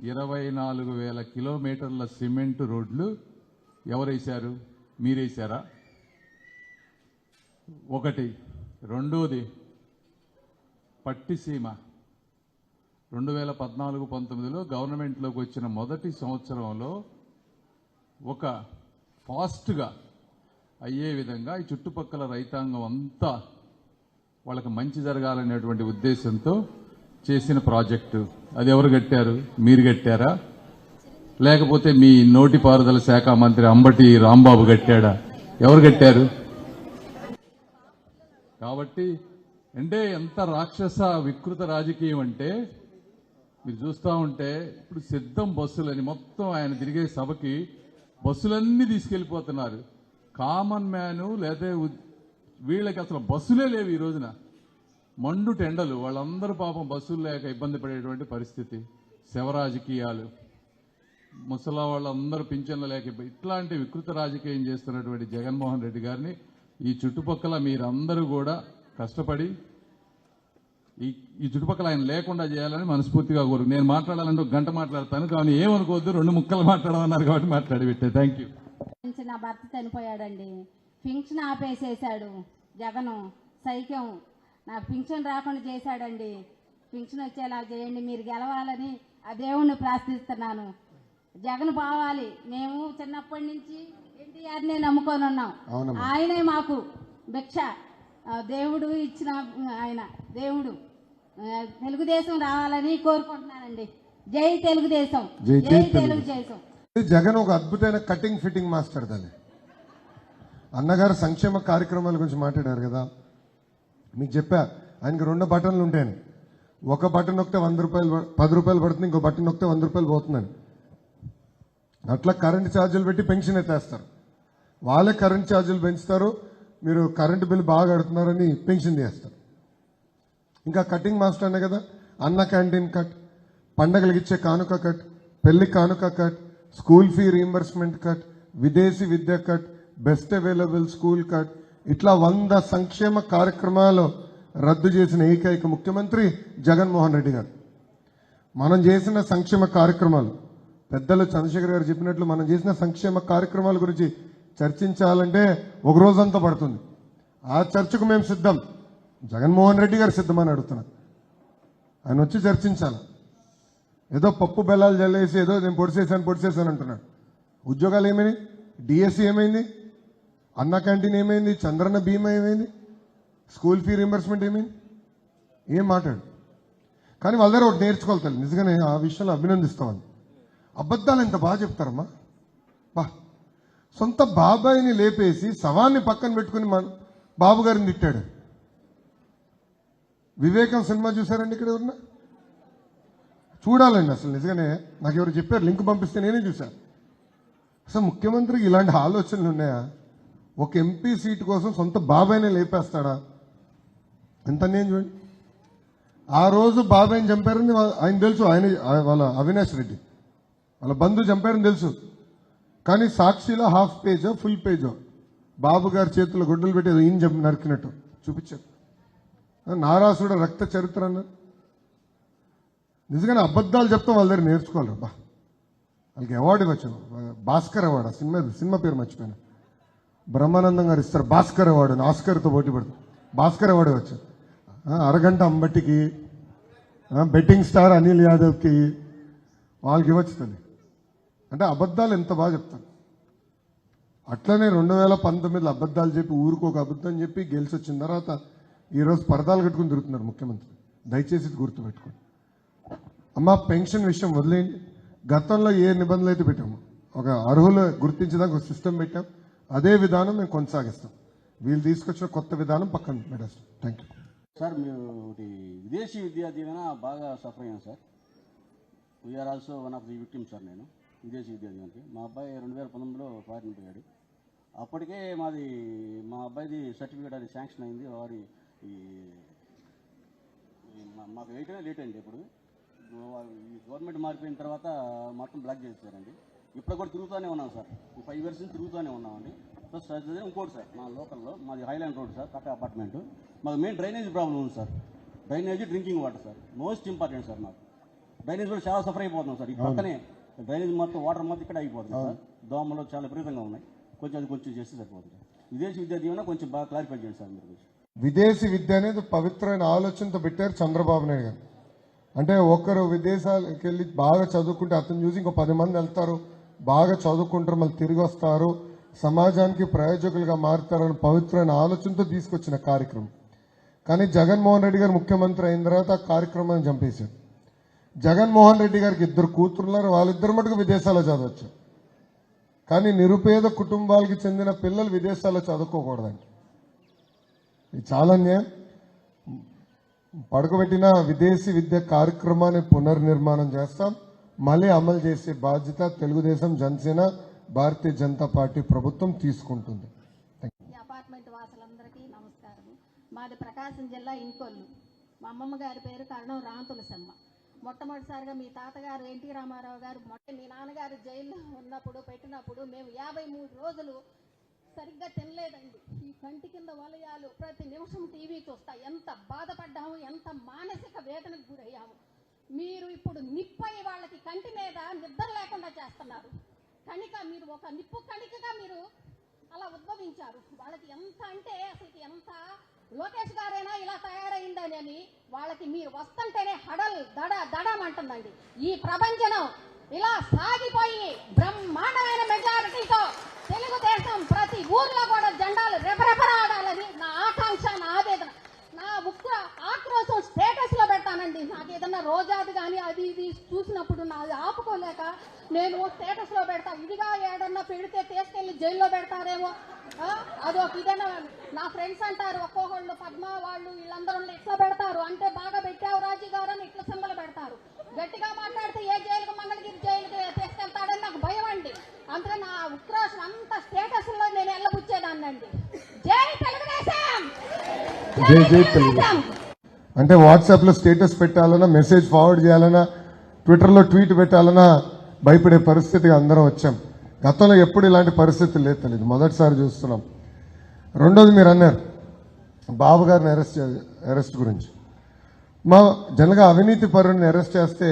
24,000 కిలోమీటర్ల సిమెంట్ రోడ్లు ఎవరేశారు? మీరేశారా? ఒకటి. రెండోది, పట్టిసీమ 2014-19లో గవర్నమెంట్లోకి వచ్చిన మొదటి సంవత్సరంలో ఒక ఫాస్ట్గా అయ్యే విధంగా ఈ చుట్టుపక్కల రైతాంగం అంతా వాళ్ళకి మంచి జరగాలనేటువంటి ఉద్దేశంతో చేసిన ప్రాజెక్టు. అది ఎవరు కట్టారు? మీరు కట్టారా? లేకపోతే మీ నోటిపారుదల శాఖ మంత్రి అంబటి రాంబాబు కట్టాడా? ఎవరు కట్టారు? కాబట్టి అంటే ఎంత రాక్షస వికృత రాజకీయం అంటే మీరు చూస్తూ ఉంటే ఇప్పుడు సిద్ధం బస్సులని మొత్తం ఆయన తిరిగే సభకి బస్సులన్నీ తీసుకెళ్లిపోతున్నారు. కామన్ మ్యాను లేదా వీళ్ళకి అసలు బస్సులే లేవు ఈ రోజున. మండు టెండలు, వాళ్ళందరూ పాపం బస్సులు లేక ఇబ్బంది పడేటువంటి పరిస్థితి. శవ రాజకీయాలు, ముసలా వాళ్ళందరూ పింఛన్లు లేక ఇట్లాంటి వికృత రాజకీయం చేస్తున్నటువంటి జగన్మోహన్ రెడ్డి గారిని ఈ చుట్టుపక్కల మీరందరూ కూడా కష్టపడి ఈ చుట్టుపక్కల ఆయన లేకుండా చేయాలని మనస్ఫూర్తిగా కోరు. నేను మాట్లాడాలంటే 1 గంట మాట్లాడతాను, కానీ ఏమనుకోవద్దు, 2 ముక్కలు మాట్లాడమన్నారు కాబట్టి మాట్లాడి పెట్టే. Thank you. నా భర్త చనిపోయాడండి, పింఛన్ ఆపేసేసాడు జగను. సైక్యం నాకు పింఛన్ రాకుండా చేశాడండి. పింఛన్ వచ్చేలా చేయండి, మీరు గెలవాలని ఆ దేవుణ్ణి ప్రార్థిస్తున్నాను. జగన్ పోవాలి. మేము చిన్నప్పటి నుంచి ఎన్టీఆర్నే నమ్ముకొని ఉన్నాం. ఆయనే మాకు భిక్ష, దేవుడు ఇచ్చిన ఆయన దేవుడు. తెలుగుదేశం రావాలని కోరుకుంటున్నానండి. జై తెలుగుదేశం, జై తెలుగుదేశం. జగన్ ఒక అద్భుతమైన కటింగ్ ఫిట్టింగ్ మాస్టర్. దాన్ని అన్నగారు సంక్షేమ కార్యక్రమాల గురించి మాట్లాడారు కదా, మీకు చెప్పా ఆయనకి 2 బటన్లు ఉంటాయని. ఒక బటన్ నొక్కితే 100 రూపాయలు 10 రూపాయలు పడుతుంది, ఇంకో బటన్ నొక్కితే 100 రూపాయలు పోతుందని. అట్లా కరెంట్ ఛార్జీలు పెట్టి పెన్షన్ ఎత్తేస్తారు. వాళ్ళే కరెంట్ ఛార్జీలు పెంచుతారు, మీరు కరెంటు బిల్లు బాగా కడుతున్నారని పెన్షన్ చేస్తారు. ఇంకా కటింగ్ మాస్టర్ అనే కదా, అన్న క్యాంటీన్ కట్, పండగలకు ఇచ్చే కానుక కట్, పెళ్లి కానుక cut, school fee reimbursement cut, విదేశీ విద్య cut, best available school cut, ఇట్లా 100 సంక్షేమ కార్యక్రమాలు రద్దు చేసిన ఏకైక ముఖ్యమంత్రి జగన్మోహన్ రెడ్డి గారు. మనం చేసిన సంక్షేమ కార్యక్రమాలు, పెద్దలు చంద్రశేఖర్ గారు చెప్పినట్లు మనం చేసిన సంక్షేమ కార్యక్రమాల గురించి చర్చించాలంటే ఒక రోజంతా పడుతుంది. ఆ చర్చకు మేము సిద్ధం. జగన్మోహన్ రెడ్డి గారు సిద్ధమని అడుగుతున్నారు. ఆయన వచ్చి చర్చించాలి. ఏదో పప్పు బెల్లాలు జల్లేసి ఏదో నేను పొడిసేసాను అంటున్నాడు. ఉద్యోగాలు ఏమైంది? డిఎస్సి ఏమైంది? అన్న క్యాంటీన్ ఏమైంది? చంద్రన్న బీమా ఏమైంది? స్కూల్ ఫీ రీంబర్స్మెంట్ ఏమైంది? ఏం మాట్లాడు. కానీ వాళ్ళ దగ్గర ఒకటి నేర్చుకోవాలి తల్లి, నిజంగానే ఆ విషయంలో అభినందిస్తామని. అబద్ధాలు ఎంత బాగా చెప్తారమ్మా. బా, సొంత బాబాయిని లేపేసి శవాన్ని పక్కన పెట్టుకుని బాబు గారిని తిట్టాడు. వివేకం సినిమా చూసారండి? ఇక్కడ ఎవరన్నా చూడాలండి. అసలు నిజంగానే నాకు ఎవరు చెప్పారు, లింక్ పంపిస్తే నేనే చూశాను. అసలు ముఖ్యమంత్రికి ఇలాంటి ఆలోచనలు ఉన్నాయా? ఒక ఎంపీ సీటు కోసం సొంత బాబాయినే లేపేస్తాడా? ఎంత నేను చూడండి. ఆ రోజు బాబాయిని చంపారని ఆయన తెలుసు, ఆయన వాళ్ళ అవినాష్ రెడ్డి వాళ్ళ బంధువు చంపారని తెలుసు. కానీ సాక్షిలో హాఫ్ పేజో ఫుల్ పేజో బాబు గారి చేతుల్లో గుడ్డలు పెట్టి ఈయన నరికినట్టు చూపించారు. నారాసుడ రక్త చరిత్ర అన్నారు. నిజంగానే అబద్ధాలు చెప్తాం వాళ్ళ దగ్గర నేర్చుకోవాలి. బా, వాళ్ళకి అవార్డు ఇవ్వచ్చు, భాస్కర్ అవార్డు. సినిమా పేరు మర్చిపోయాను. బ్రహ్మానందం గారు ఇస్తారు భాస్కర్ అవార్డు, ఆస్కర్తో పోటీ పడుతుంది. భాస్కర్ అవార్డు ఇవ్వచ్చు. అరగంట అంబటికి, బెట్టింగ్ స్టార్ అనిల్ యాదవ్కి, వాళ్ళకి ఇవ్వచ్చు. అంటే అబద్ధాలు ఎంత బాగా చెప్తారు. అట్లనే 2019లో అబద్ధాలు చెప్పి ఊరికి ఒక అబద్ధం చెప్పి గెలిచి వచ్చిన తర్వాత ఈరోజు పరదాలు కట్టుకుని తిరుగుతున్నారు ముఖ్యమంత్రి. దయచేసి గుర్తుపెట్టుకోండి అమ్మా. పెన్షన్ విషయం వదిలేయండి. గతంలో ఏ నిబంధనలు అయితే పెట్టాము, ఒక అర్హులు గుర్తించడానికి ఒక సిస్టమ్ పెట్టాం. అదే విధానం మేము కొనసాగిస్తాం. వీళ్ళు తీసుకొచ్చిన కొత్త విధానం పక్కన పెట్టేస్తాం. Thank you sir. మేము విదేశీ విద్యా దీవెన బాగా సఫర్ అయ్యాం sir. We are also one of the victim sir. నేను విదేశీ విద్యా దీవెనకి మా అబ్బాయి 2019లో ఫారిన్ పోయాడు. అప్పటికే మా అబ్బాయిది సర్టిఫికేట్ అది శాంక్షన్ అయింది. వారి మాకు వేయటమే లేట్ అండి. ఇప్పుడు ఈ గవర్నమెంట్ మారిపోయిన తర్వాత మొత్తం బ్లాక్ చేశారండి. ఇప్పుడు కూడా తిరుగుతూనే ఉన్నాం సార్. 5 years నుంచి తిరుగుతూనే ఉన్నామండి. ప్లస్ ఇంకోటి సార్, మా లోకల్లో మాది హైలాండ్ రోడ్ సార్, కట్ట అపార్ట్మెంట్. మాకు మెయిన్ డ్రైనేజ్ ప్రాబ్లం ఉంది sir. Drainage, drinking water sir most important sir. మాకు డ్రైనేజ్ కూడా చాలా సఫర్ అయిపోతున్నాం సార్. ఈ పక్కనే డ్రైనేజ్ మొత్తం వాటర్ మొత్తం ఇక్కడ అయిపోతుంది సార్. దోమలు చాలా విపరీతంగా ఉన్నాయి. అది కొంచెం చేస్తే సరిపోతుంది. విదేశీ విద్యా దీవెన కొంచెం బాగా క్లారిఫై చేయండి సార్ మీరు. విదేశీ విద్య అనేది పవిత్రమైన ఆలోచనతో పెట్టారు చంద్రబాబు నాయుడు గారు. అంటే ఒకరు విదేశాలకు వెళ్ళి బాగా చదువుకుంటే అతను చూసి ఇంకో 10 మంది వెళ్తారు, బాగా చదువుకుంటారు, మళ్ళీ తిరిగి వస్తారు, సమాజానికి ప్రయోజకులుగా మారుతారని పవిత్రమైన ఆలోచనతో తీసుకొచ్చిన కార్యక్రమం. కానీ జగన్మోహన్ రెడ్డి గారు ముఖ్యమంత్రి అయిన తర్వాత ఆ కార్యక్రమాన్ని చంపేశారు. జగన్మోహన్ రెడ్డి గారికి 2 కూతురున్నారు, వాళ్ళిద్దరు మటుకు విదేశాల్లో చదవచ్చు. కానీ నిరుపేద కుటుంబాలకి చెందిన పిల్లలు విదేశాల్లో చదువుకోకూడదండి. ఇది చాలా అన్యాయం. పడుకోబెట్టిన విదేశీ విద్య కార్యక్రమాన్ని పునర్నిర్మాణం చేస్తాం, మళ్ళీ అమలు చేసే బాధ్యత తెలుగుదేశం, జనసేన, భారతీయ జనతా పార్టీ ప్రభుత్వం తీసుకుంటుంది. అపార్ట్మెంట్ వాసులందరికీ నమస్కారం. మాది ప్రకాశం జిల్లా ఇంకొల్లు. మా అమ్మమ్మ గారి పేరు కరణం రాంతులసమ్మ. మొట్టమొదటిసారిగా మీ తాతగారు ఎన్టీ రామారావు గారు మీ నాన్నగారు జైల్లో ఉన్నప్పుడు పెట్టినప్పుడు మేము 53 రోజులు సరిగ్గా తినలేదండి. ఈ కంటి కింద వలయాలు, ప్రతి నిమిషం టీవీ చూస్తా ఎంత బాధపడ్డాము, ఎంత మానసిక వేదనకు గురయ్యాము. మీరు ఇప్పుడు నిప్పై వాళ్ళకి కంటి మీద నిద్ర లేకుండా చేస్తున్నారు. కణిక మీరు ఒక నిప్పు కణికగా మీరు అలా ఉద్భవించారు. వాళ్ళకి ఎంత అంటే అసలు ఎంత లోకేష్ గారైనా ఇలా తయారైందని వాళ్ళకి మీరు వస్తుంటేనే హడల్ దడమంటుందండి. ఈ ప్రపంచం ఇలా సాగిపోయి బ్రహ్మాండమైన మెజారిటీతో తెలుగుదేశం ప్రతి ఊర్లో కూడా జెండాలు రెపరెపరాడాలని నా ఆకాంక్ష, నా ఆవేదన, నా ఉగ్ర ఆక్రోశం స్టేటస్ లో పెడతానండి. నాకు ఏదన్నా రోజాది కానీ అది ఇది చూసినప్పుడు నాది ఆపుకోలేక నేను స్టేటస్ లో పెడతా. ఇదిగా ఏడన్నా పెడితే తీసుకెళ్లి జైల్లో పెడతారేమో, అదొక ఇదన్నా. నా ఫ్రెండ్స్ అంటారు ఒక్కొక్కళ్ళు, పద్మ వాళ్ళు వీళ్ళందరూ ఇట్లా పెడతారు అంటే బాగా పెట్టావు రాజీ గారు అని ఇట్లా సింబల్ పెడతారు. గట్టిగా మాట్లాడితే ఏ జైలుకు, మంగళగిరి జైలుకి తీసుకెళ్తాడని నాకు భయం అండి. అందుకే నా ఉక్రోషం అంత స్టేటస్ లో నేను వెళ్ళబుచ్చేదాన్ని అండి. జై తెలుగుదేశం, జై తెలుగుదేశం. అంటే వాట్సాప్ లో స్టేటస్ పెట్టాలన్నా, మెసేజ్ ఫార్వర్డ్ చేయాలన్నా, ట్విట్టర్ లో ట్వీట్ పెట్టాలన్నా భయపడే పరిస్థితికి అందరం వచ్చాం. గతంలో ఎప్పుడు ఇలాంటి పరిస్థితి లేదు, తెలియదు, మొదటిసారి చూస్తున్నాం. రెండోది మీరు అన్నారు బాబు గారిని అరెస్ట్ గురించి. మా జనగా అవినీతి పరుని అరెస్ట్ చేస్తే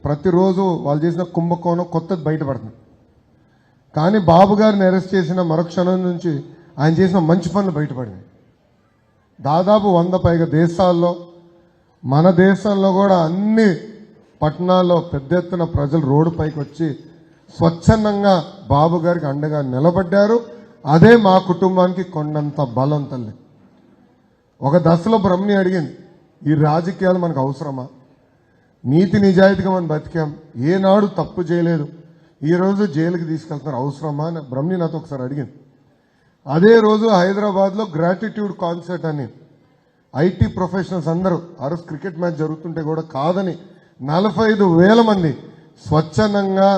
ప్రతిరోజు వాళ్ళు చేసిన కుంభకోణం కొత్తది బయటపడుతుంది. కానీ బాబు గారిని అరెస్ట్ చేసిన మరుక్షణం నుంచి ఆయన చేసిన మంచి పనులు బయటపడినాయి. దాదాపు 100 పైగా దేశాల్లో, మన దేశంలో కూడా అన్ని పట్టణాల్లో పెద్ద ఎత్తున ప్రజలు రోడ్డు పైకి వచ్చి స్వచ్ఛందంగా బాబు గారికి అండగా నిలబడ్డారు. అదే మా కుటుంబానికి కొండంత బలం తల్లి. ఒక దశలో బ్రహ్మని అడిగింది, ఈ రాజకీయాలు మనకు అవసరమా? నీతి నిజాయితీగా మనం బతికాం, ఏనాడు తప్పు చేయలేదు, ఈరోజు జైలుకి తీసుకెళ్తున్నారు, అవసరమా అని బ్రహ్మని నాతో ఒకసారి అడిగింది. అదే రోజు హైదరాబాద్లో గ్రాటిట్యూడ్ కాన్సర్ట్ అని ఐటీ ప్రొఫెషనల్స్ అందరూ ఆ రోజు క్రికెట్ మ్యాచ్ జరుగుతుంటే కూడా కాదని 45,000 మంది స్వచ్ఛందంగా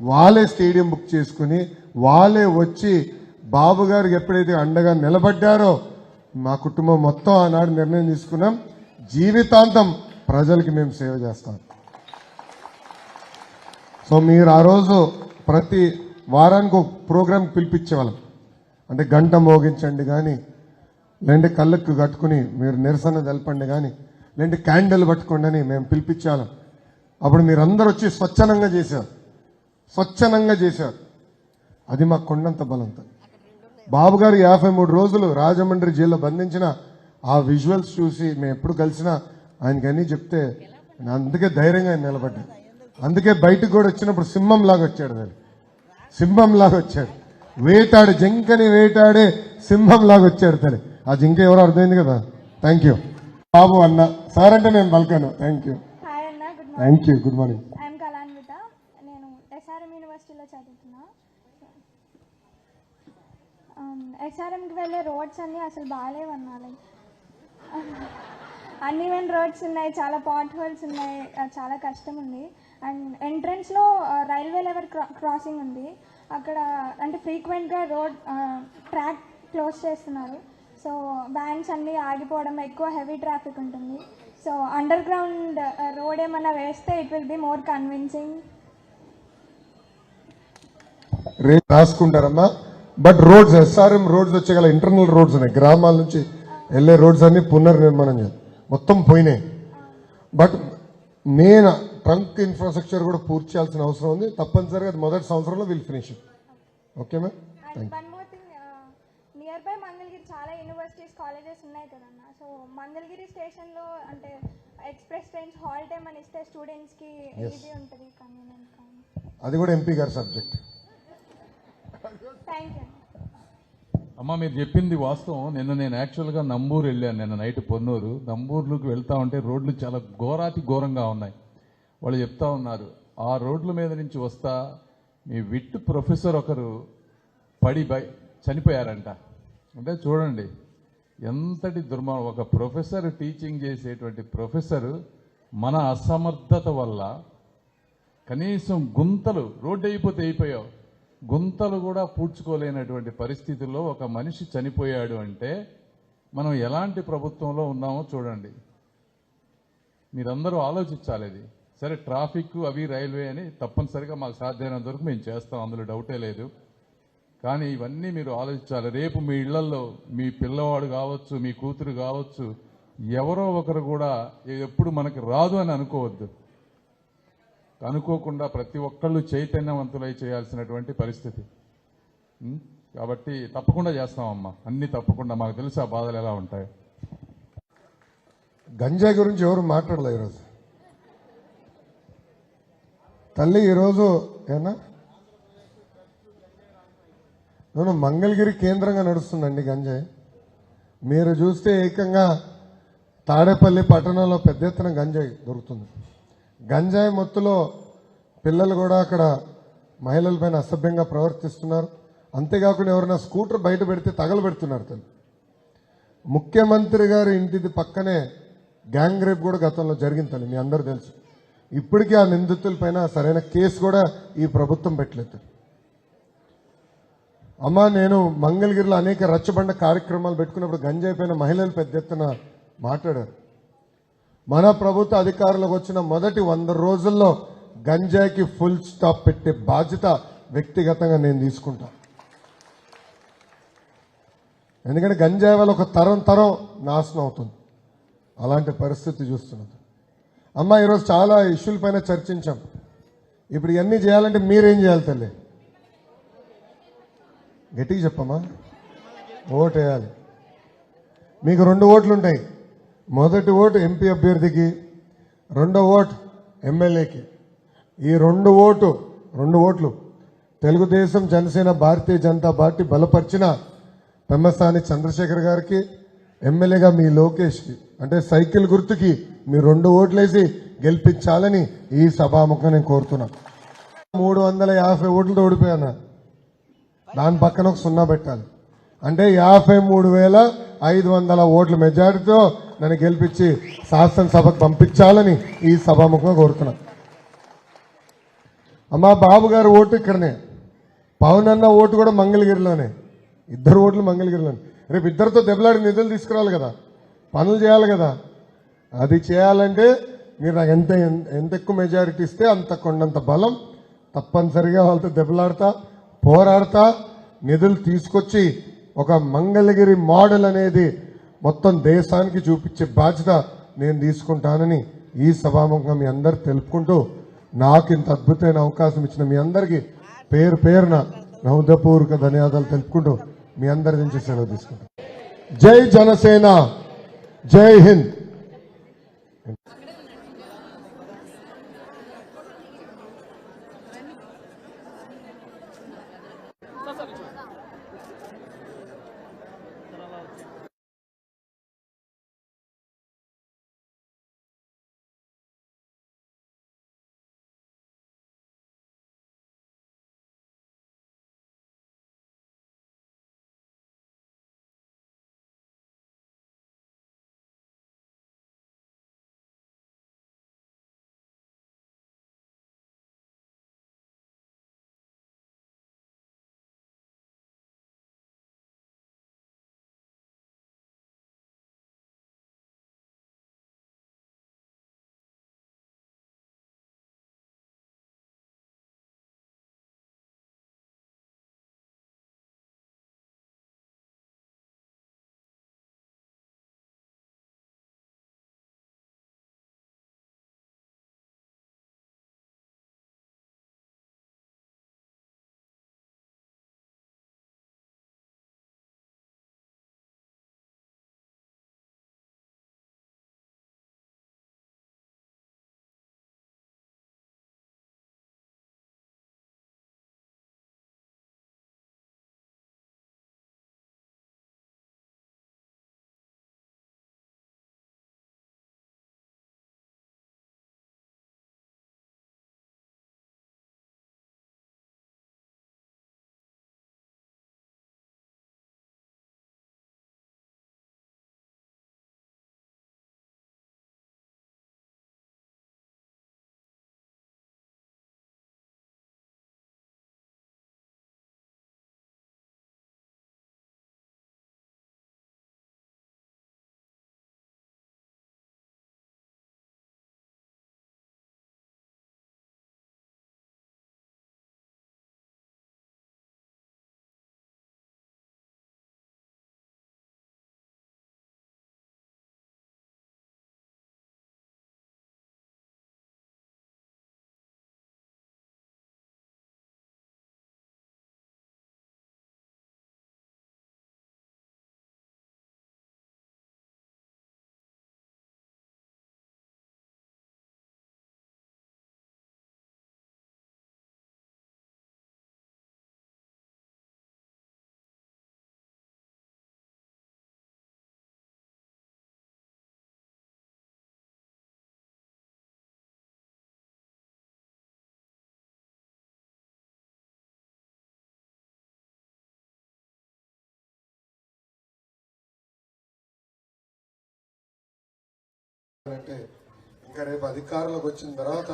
వాళ్ళే స్టేడియం బుక్ చేసుకుని వాళ్ళే వచ్చి బాబు గారికి ఎప్పుడైతే అండగా నిలబడ్డారో మా కుటుంబం మొత్తం ఆనాడు నిర్ణయం తీసుకున్నాం, జీవితాంతం ప్రజలకి మేము సేవ చేస్తాం. సో మీరు ఆ రోజు ప్రతి వారానికి ఒక ప్రోగ్రాం పిలిపించేవాళ్ళం. అంటే గంట మోగించండి కానీ, లేదంటే కళ్ళకు కట్టుకుని మీరు నిరసన తెలపండి కానీ, లేదంటే క్యాండిల్ పట్టుకోండి అని మేము పిలిపించాలం. అప్పుడు మీరందరూ వచ్చి స్వచ్ఛందంగా చేశారు. అది మా కొండంత బలంతో. బాబు గారు 53 రోజులు రాజమండ్రి జైల్లో బంధించిన ఆ విజువల్స్ చూసి మేము ఎప్పుడు కలిసినా ఆయనకి అన్నీ చెప్తే అందుకే ధైర్యంగా ఆయన నిలబడ్డాడు. అందుకే బయటకు కూడా వచ్చినప్పుడు సింహంలాగా వచ్చాడు. వేటాడు జింకని వేటాడే సింహంలాగా వచ్చాడు తల్లి. ఆ జింక ఎవరో అర్థమైంది కదా. థ్యాంక్ యూ బాబు అన్న. సార్ అంటే నేను పలికాను. Thank you. Good morning. I'm Kalanvitha. నేను ఎస్ఆర్ఎం యూనివర్సిటీలో చదువుతున్నా. ఎస్ఆర్ఎంకి వెళ్ళే రోడ్స్ అన్నీ అసలు బాగాలేవన్నా. లైక్ అన్ఈవెన్ రోడ్స్ ఉన్నాయి, చాలా పాట్ హోల్స్ ఉన్నాయి, చాలా కష్టం ఉంది. అండ్ ఎంట్రన్స్లో రైల్వే లెవెల్ క్రాసింగ్ ఉంది. అక్కడ అంటే ఫ్రీక్వెంట్గా రోడ్ ట్రాక్ క్లోజ్ చేస్తున్నారు. సో వ్యాన్స్ అన్నీ ఆగిపోవడం, ఎక్కువ హెవీ ట్రాఫిక్ ఉంటుంది. సో అండర్ గ్రౌండ్ రోడ్ ఏమన్నా వేస్తే it will be more convincing. రేపు రాసుకుంటారమ్మా. బట్ రోడ్స్, ఎస్ఆర్ఎం రోడ్స్ వచ్చేగల ఇంటర్నల్ రోడ్స్ ఉన్నాయి, గ్రామాల నుంచి వెళ్ళే రోడ్స్ అన్ని పునర్నిర్మాణం చేయాలి, మొత్తం పోయినాయి. బట్ మెయిన్ ట్రంక్ ఇన్ఫ్రాస్ట్రక్చర్ కూడా పూర్తి చేయాల్సిన అవసరం ఉంది. తప్పనిసరిగా అది మొదటి సంవత్సరంలో will finish. Okay ma'am, thank you. Near by Mangalagiri చాలా యూనివర్సిటీస్ కాలేజెస్ ఉన్నాయి కదన్న. సో మంగళగిరి స్టేషన్లో అంటే ఎక్స్ప్రెస్ ట్రైన్స్ హాల్ టైమ్ అని ఇస్తే స్టూడెంట్స్కి ఈజీ ఉంటుంది, కన్వీనియంట్. అది కూడా ఎంపీ గారి సబ్జెక్ట్. Thank you. అమ్మ మీరు చెప్పింది వాస్తవం. నేను యాక్చువల్గా నంబూరు వెళ్ళాను నిన్న నైట్. పొన్నూరు నంబూరులోకి వెళ్తా ఉంటే రోడ్లు చాలా ఘోరంగా ఉన్నాయి. వాళ్ళు చెప్తా ఉన్నారు, ఆ రోడ్ల మీద నుంచి వస్తా మీ విట్ ప్రొఫెసర్ ఒకరు పడి చనిపోయారంట. అంటే చూడండి ఎంతటి దుర్మార్గం. ఒక ప్రొఫెసర్, టీచింగ్ చేసేటువంటి ప్రొఫెసర్ మన అసమర్థత వల్ల కనీసం గుంతలు, రోడ్డు అయిపోయావు, గుంతలు కూడా పూడ్చుకోలేనటువంటి పరిస్థితుల్లో ఒక మనిషి చనిపోయాడు అంటే మనం ఎలాంటి ప్రభుత్వంలో ఉన్నామో చూడండి. మీరందరూ ఆలోచించాలి. ఇది సరే, ట్రాఫిక్ అవి రైల్వే అని తప్పనిసరిగా మాకు సాధ్యమైనంత వరకు మేము చేస్తాం, అందులో డౌటే లేదు. కానీ ఇవన్నీ మీరు ఆలోచించాలి. రేపు మీ ఇళ్లలో మీ పిల్లవాడు కావచ్చు, మీ కూతురు కావచ్చు, ఎవరో ఒకరు కూడా ఎప్పుడు మనకి రాదు అని అనుకోవద్దు. అనుకోకుండా ప్రతి ఒక్కళ్ళు చైతన్యవంతులై చేయాల్సినటువంటి పరిస్థితి. కాబట్టి తప్పకుండా చేస్తామమ్మా, అన్ని తప్పకుండా. మాకు తెలుసు ఆ బాధలు ఎలా ఉంటాయి. గంజాయి గురించి ఎవరు మాట్లాడలే ఈరోజు. తల్లి ఈరోజు ఏనా నేను మంగళగిరి కేంద్రంగా నడుస్తుందండి గంజాయి. మీరు చూస్తే ఏకంగా తాడేపల్లి పట్టణంలో పెద్ద ఎత్తున గంజాయి దొరుకుతుంది. గంజాయి మొత్తులో పిల్లలు కూడా అక్కడ మహిళలపైన అసభ్యంగా ప్రవర్తిస్తున్నారు. అంతేకాకుండా ఎవరైనా స్కూటర్ బయట పెడితే తగలబెడుతున్నారు. తల్లి, ముఖ్యమంత్రి గారి ఇంటిది పక్కనే గ్యాంగ్ రేప్ కూడా గతంలో జరిగింది తల్లి, మీ అందరూ తెలుసు. ఇప్పటికీ ఆ నిందితులపైన సరైన కేసు కూడా ఈ ప్రభుత్వం పెట్టలేదు. అమ్మా, నేను మంగళగిరిలో అనేక రచ్చబండ కార్యక్రమాలు పెట్టుకున్నప్పుడు గంజాయి పైన మహిళలు పెద్ద ఎత్తున మాట్లాడారు. మన ప్రభుత్వ అధికారులకు వచ్చిన మొదటి 100 రోజుల్లో గంజాయికి ఫుల్ స్టాప్ పెట్టే బాధ్యత వ్యక్తిగతంగా నేను తీసుకుంటా. ఎందుకంటే గంజాయి వల్ల ఒక తరం నాశనం అవుతుంది. అలాంటి పరిస్థితి చూస్తున్నది. అమ్మ, ఈరోజు చాలా ఇష్యూల పైన చర్చించాం. ఇప్పుడు ఇవన్నీ చేయాలంటే మీరేం చేయాలి తల్లి? గట్టిగా చెప్పమ్మా. ఓటు వేయాలి. మీకు 2 ఓట్లు ఉంటాయి. మొదటి ఓటు ఎంపీ అభ్యర్థికి, రెండో ఓటు ఎమ్మెల్యేకి. ఈ 2 ఓట్లు తెలుగుదేశం, జనసేన, భారతీయ జనతా పార్టీ బలపరిచిన పెమ్మసాని చంద్రశేఖర్ గారికి, ఎమ్మెల్యేగా మీ లోకేష్కి, అంటే సైకిల్ గుర్తుకి మీ 2 ఓట్లేసి గెలిపించాలని ఈ సభాముఖంగా నేను కోరుతున్నా. 350 ఓట్లతో ఓడిపోయాను. దాని పక్కన ఒక 0 పెట్టాలి. అంటే 53,500 ఓట్ల మెజారిటీతో నన్ను గెలిపించి శాసనసభకు పంపించాలని ఈ సభాముఖంగా కోరుతున్నా. అమ్మా, బాబు గారి ఓటు ఇక్కడనే, పవన్ అన్న ఓటు కూడా మంగళగిరిలోనే. 2 ఓట్లు మంగళగిరిలోనే. రేపు ఇద్దరితో దెబ్బలాడి నిధులు తీసుకురావాలి కదా, పనులు చేయాలి కదా. అది చేయాలంటే మీరు నాకు ఎంత ఎక్కువ మెజారిటీ ఇస్తే అంత కొండంత బలం. తప్పనిసరిగా వాళ్ళతో దెబ్బలాడతా, పోరాడతా, నిధులు తీసుకొచ్చి ఒక మంగళగిరి మోడల్ అనేది మొత్తం దేశానికి చూపించే బాధ్యత నేను తీసుకుంటానని ఈ సభాముఖంగా మీ అందరు తెలుపుకుంటూ, నాకు ఇంత అద్భుతమైన అవకాశం ఇచ్చిన మీ అందరికీ పేరున హృదయపూర్వక ధన్యవాదాలు తెలుపుకుంటూ మీ అందరి నుంచి సెలవు తీసుకుంటాం. జై జనసేన, జై హింద్. అంటే ఇంకా రేపు అధికారంలోకి వచ్చిన తర్వాత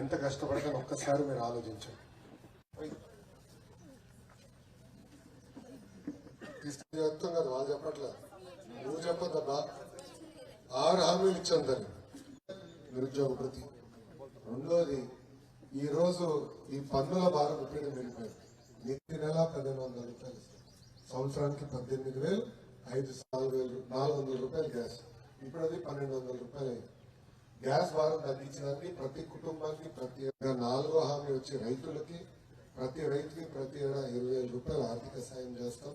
ఎంత కష్టపడతాను ఒక్కసారి మీరు ఆలోచించండి. చెప్తాం కదా, వాళ్ళు చెప్పట్లేదు, నువ్వు చెప్పద్దబ్బా. 6 హామీలు ఇచ్చాను దాన్ని. నిరుద్యోగ భృతి. రెండోది, ఈ రోజు ఈ పన్నుల భారం ఎప్పుడైనా పెరిగిపోయింది. ప్రతి నెల 1,500 రూపాయలు, సంవత్సరానికి 18,000, 5 400 రూపాయలు గ్యాస్. ఇప్పుడు అది 1,200 రూపాయలు అయింది. గ్యాస్ భారం తగ్గించడానికి ప్రతి కుటుంబానికి ప్రతి 4వ హామీ వచ్చి రైతులకి, ప్రతి రైతుకి ప్రతి ఏడా 20,000 రూపాయలు ఆర్థిక సాయం చేస్తాం.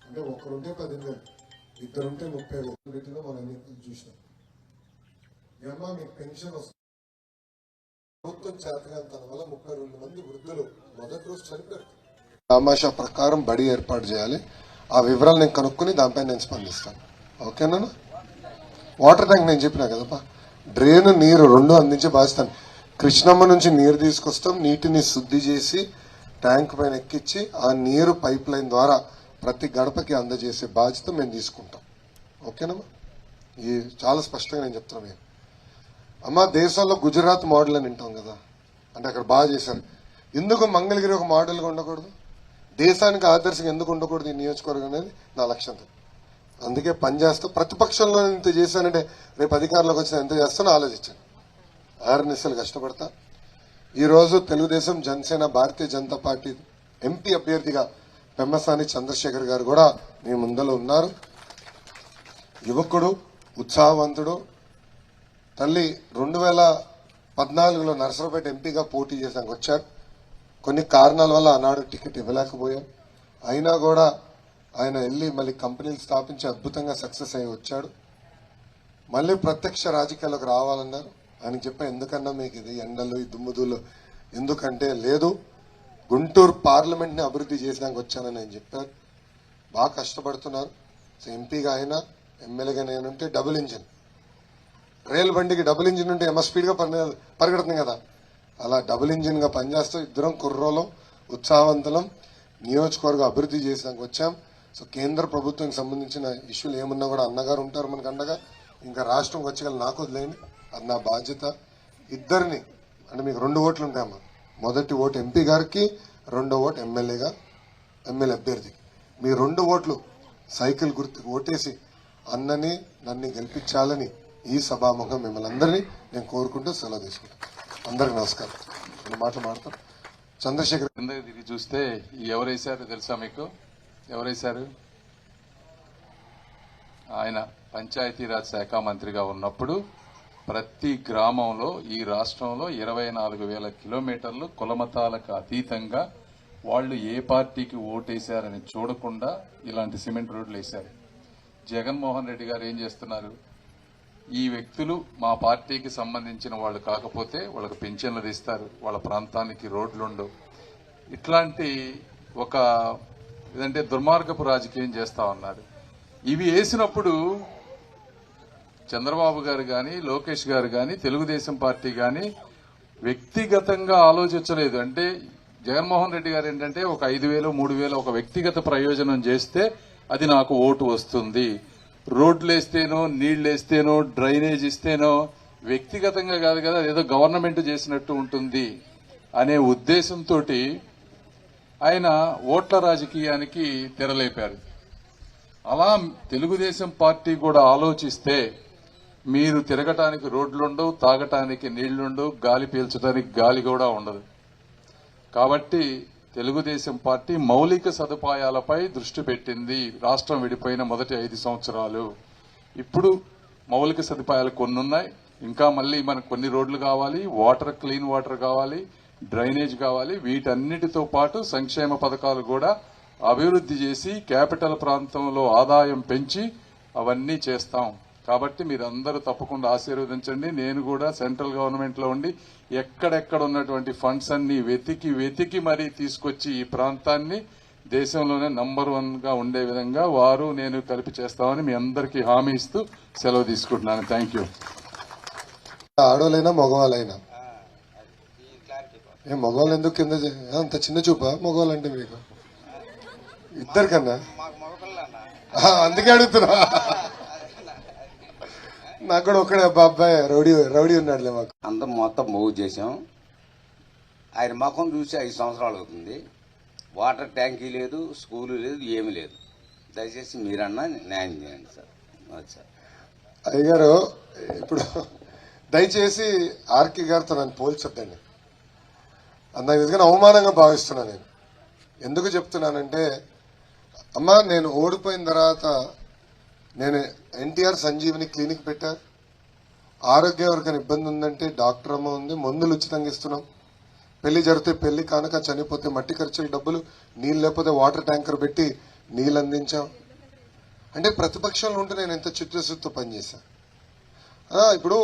అంటే ఒక్కరుంటే 10,000, ఇద్దరుంటే 30,000 పెట్టినా మనం అన్నింటినీ చూసినాం. ఏమో మీకు పెన్షన్ వస్తుంది. ప్రభుత్వం చేతగాంతనం వల్ల 32 మంది వృద్ధులు మొదటి రోజు చనిపోయారు. తమాషా ప్రకారం బడి ఏర్పాటు చేయాలి. ఆ వివరాలు నేను కనుక్కుని దానిపై నేను స్పందిస్తాను. ఓకేనా? వాటర్ ట్యాంక్ నేను చెప్పినా కదప్పా, డ్రైన్ నీరు 2 అందించే బాధిస్తాను. కృష్ణమ్మ నుంచి నీరు తీసుకొస్తాం, నీటిని శుద్ధి చేసి ట్యాంక్ పైన ఎక్కించి ఆ నీరు పైప్ లైన్ ద్వారా ప్రతి గడపకి అందజేసే బాధ్యత మేము తీసుకుంటాం. ఓకేనమ్మా? ఇది చాలా స్పష్టంగా నేను చెప్తున్నాను. నేను అమ్మ, దేశంలో గుజరాత్ మోడల్ అని వింటాం కదా, అంటే అక్కడ బాగా చేశారు. ఎందుకు మంగళగిరి ఒక మోడల్గా ఉండకూడదు? దేశానికి ఆదర్శంగా ఎందుకు ఉండకూడదు ఈ నియోజకవర్గం అనేది నా లక్ష్యం. అందుకే పనిచేస్తూ ప్రతిపక్షంలో ఇంత చేశానంటే రేపు అధికారంలోకి వచ్చిన ఎంత చేస్తానో ఆలోచించాను. 6 నిమిషాలు కష్టపడతా. ఈరోజు తెలుగుదేశం, జనసేన, భారతీయ జనతా పార్టీ ఎంపీ అభ్యర్థిగా పెమ్మసాని చంద్రశేఖర్ గారు కూడా మీ ముందర ఉన్నారు. యువకుడు, ఉత్సాహవంతుడు. తల్లి 2014లో నర్సరావుపేట ఎంపీగా పోటీ చేసానికి వచ్చారు. కొన్ని కారణాల వల్ల ఆనాడు టికెట్ ఇవ్వలేకపోయారు. అయినా కూడా ఆయన వెళ్ళి మళ్ళీ కంపెనీలు స్థాపించి అద్భుతంగా సక్సెస్ అయ్యి వచ్చాడు. మళ్ళీ ప్రత్యక్ష రాజకీయాలకు రావాలన్నారు. ఆయన చెప్పా, ఎందుకన్నా మీకు ఇది ఎండలు, ఈ దుమ్ముదులు ఎందుకంటే, లేదు గుంటూరు పార్లమెంట్ ని అభివృద్ధి చేసినాక వచ్చానని ఆయన చెప్పారు. బాగా కష్టపడుతున్నారు. సో ఎంపీగా అయినా, ఎమ్మెల్యేగా నేనుంటే డబుల్ ఇంజిన్, రైలు బండికి డబుల్ ఇంజిన్ ఉంటే ఏమో స్పీడ్గా పరిగెడుతుంది కదా, అలా డబుల్ ఇంజిన్ గా పనిచేస్తూ ఇద్దరం కుర్రోలం, ఉత్సాహవంతులం, నియోజకవర్గం అభివృద్ధి చేసినాక వచ్చాం. సో కేంద్ర ప్రభుత్వానికి సంబంధించిన ఇష్యూలు ఏమున్నా కూడా అన్నగారు ఉంటారు మనకు అండగా. ఇంకా రాష్ట్రంకి వచ్చగల నాకు వదిలేయండి, అది నా బాధ్యత. ఇద్దరిని అంటే మీకు 2 ఓట్లు ఉంటాయమ్మా. మొదటి ఓటు ఎంపీ గారికి, 2వ ఓటు ఎమ్మెల్యే అభ్యర్థికి. మీ 2 ఓట్లు సైకిల్ గుర్తుకు ఓటేసి అన్నని నన్ను గెలిపించాలని ఈ సభాముఖం మిమ్మల్ని అందరినీ నేను కోరుకుంటూ సెలవు తీసుకుంటాను. అందరికి నమస్కారం. నేను మాట్లాడతాను. చంద్రశేఖర్ కిందకి తిరిగి చూస్తే ఎవరేశారు తెలుసా మీకు? ఎవరేశారు? ఆయన పంచాయతీరాజ్ శాఖ మంత్రిగా ఉన్నప్పుడు ప్రతి గ్రామంలో ఈ రాష్ట్రంలో 24,000 కిలోమీటర్లు కులమతాలకు అతీతంగా వాళ్ళు ఏ పార్టీకి ఓటేశారని చూడకుండా ఇలాంటి సిమెంట్ రోడ్లు వేశారు. జగన్మోహన్ రెడ్డి గారు ఏం చేస్తున్నారు? ఈ వ్యక్తులు మా పార్టీకి సంబంధించిన వాళ్ళు కాకపోతే వాళ్ళకి పెన్షన్లు ఇస్తారు, వాళ్ళ ప్రాంతానికి రోడ్లు ఉండవు. ఇట్లాంటి ఒక ఏదంటే దుర్మార్గపు రాజకీయం చేస్తా ఉన్నారు. ఇవి వేసినప్పుడు చంద్రబాబు గారు గాని, లోకేష్ గారు గాని, తెలుగుదేశం పార్టీ గాని వ్యక్తిగతంగా ఆలోచించలేదు. అంటే జగన్మోహన్ రెడ్డి గారు ఏంటంటే ఒక 5,000, 3,000 ఒక వ్యక్తిగత ప్రయోజనం చేస్తే అది నాకు ఓటు వస్తుంది, రోడ్లు వేస్తేనో, నీళ్లు వేస్తేనో, డ్రైనేజ్ ఇస్తేనో వ్యక్తిగతంగా కాదు కదా, ఏదో గవర్నమెంట్ చేసినట్టు ఉంటుంది అనే ఉద్దేశంతో ఆయన ఓట్ల రాజకీయానికి తెరలేపారు. అలా తెలుగుదేశం పార్టీ కూడా ఆలోచిస్తే మీరు తిరగటానికి రోడ్లుండవు, తాగటానికి నీళ్లుండవు, గాలి పీల్చడానికి గాలి కూడా ఉండదు. కాబట్టి తెలుగుదేశం పార్టీ మౌలిక సదుపాయాలపై దృష్టి పెట్టింది రాష్ట్రం విడిపోయిన మొదటి 5 సంవత్సరాలు. ఇప్పుడు మౌలిక సదుపాయాలు కొన్ని ఉన్నాయి, ఇంకా మళ్ళీ మనకు కొన్ని రోడ్లు కావాలి, వాటర్, క్లీన్ వాటర్ కావాలి, డ్రైనేజ్ కావాలి. వీటన్నిటితో పాటు సంక్షేమ పథకాలు కూడా అభివృద్ధి చేసి క్యాపిటల్ ప్రాంతంలో ఆదాయం పెంచి అవన్నీ చేస్తాం. కాబట్టి మీరందరూ తప్పకుండా ఆశీర్వదించండి. నేను కూడా సెంట్రల్ గవర్నమెంట్ లో ఉండి ఎక్కడెక్కడ ఉన్నటువంటి ఫండ్స్ అన్ని వెతికి మరీ తీసుకొచ్చి ఈ ప్రాంతాన్ని దేశంలోనే నంబర్ 1 గా ఉండే విధంగా వారు నేను కలిపి చేస్తామని మీ అందరికీ హామీ ఇస్తూ సెలవు తీసుకుంటున్నాను. Thank you. ఆడవాళ్ళైనా మగవాళ్ళైనా మగవాళ్ళు ఎందుకు కింద అంత చిన్న చూపా మగవాళ్ళంటే మీకు? ఇద్దరికన్నా అందుకే అడుగుతున్నా. నాకు కూడా ఒక్కడే అబ్బాయి రౌడీ ఉన్నాడులే మాకు. అందరం మొత్తం మూవ్ చేసాం. ఆయన ముఖం చూసి 5 సంవత్సరాలు అవుతుంది. వాటర్ ట్యాంకీ లేదు, స్కూలు లేదు, ఏమీ లేదు. దయచేసి మీరన్నా న్యాయం చేయండి సార్. సార్ అయ్యగారు, ఇప్పుడు దయచేసి ఆర్కే గారితో నన్ను పోల్చొద్దండి. నాకు నిజంగా అవమానంగా భావిస్తున్నాను. నేను ఎందుకు చెప్తున్నానంటే, అమ్మా నేను ఓడిపోయిన తర్వాత నేను ఎన్టీఆర్ సంజీవిని క్లినిక్ పెట్టారు. ఆరోగ్య ఎవరికైనా ఇబ్బంది ఉందంటే డాక్టర్ అమ్మ ఉంది, మందులు ఉచితంగా ఇస్తున్నాం. పెళ్లి జరిగితే పెళ్లి కానుక, చనిపోతే మట్టి ఖర్చుల డబ్బులు, నీళ్ళు లేకపోతే వాటర్ ట్యాంకర్ పెట్టి నీళ్ళు అందించాం. అంటే ప్రతిపక్షంలో ఉంటే నేను ఎంత చిత్తశుద్ధితో పనిచేశాను. ఇప్పుడు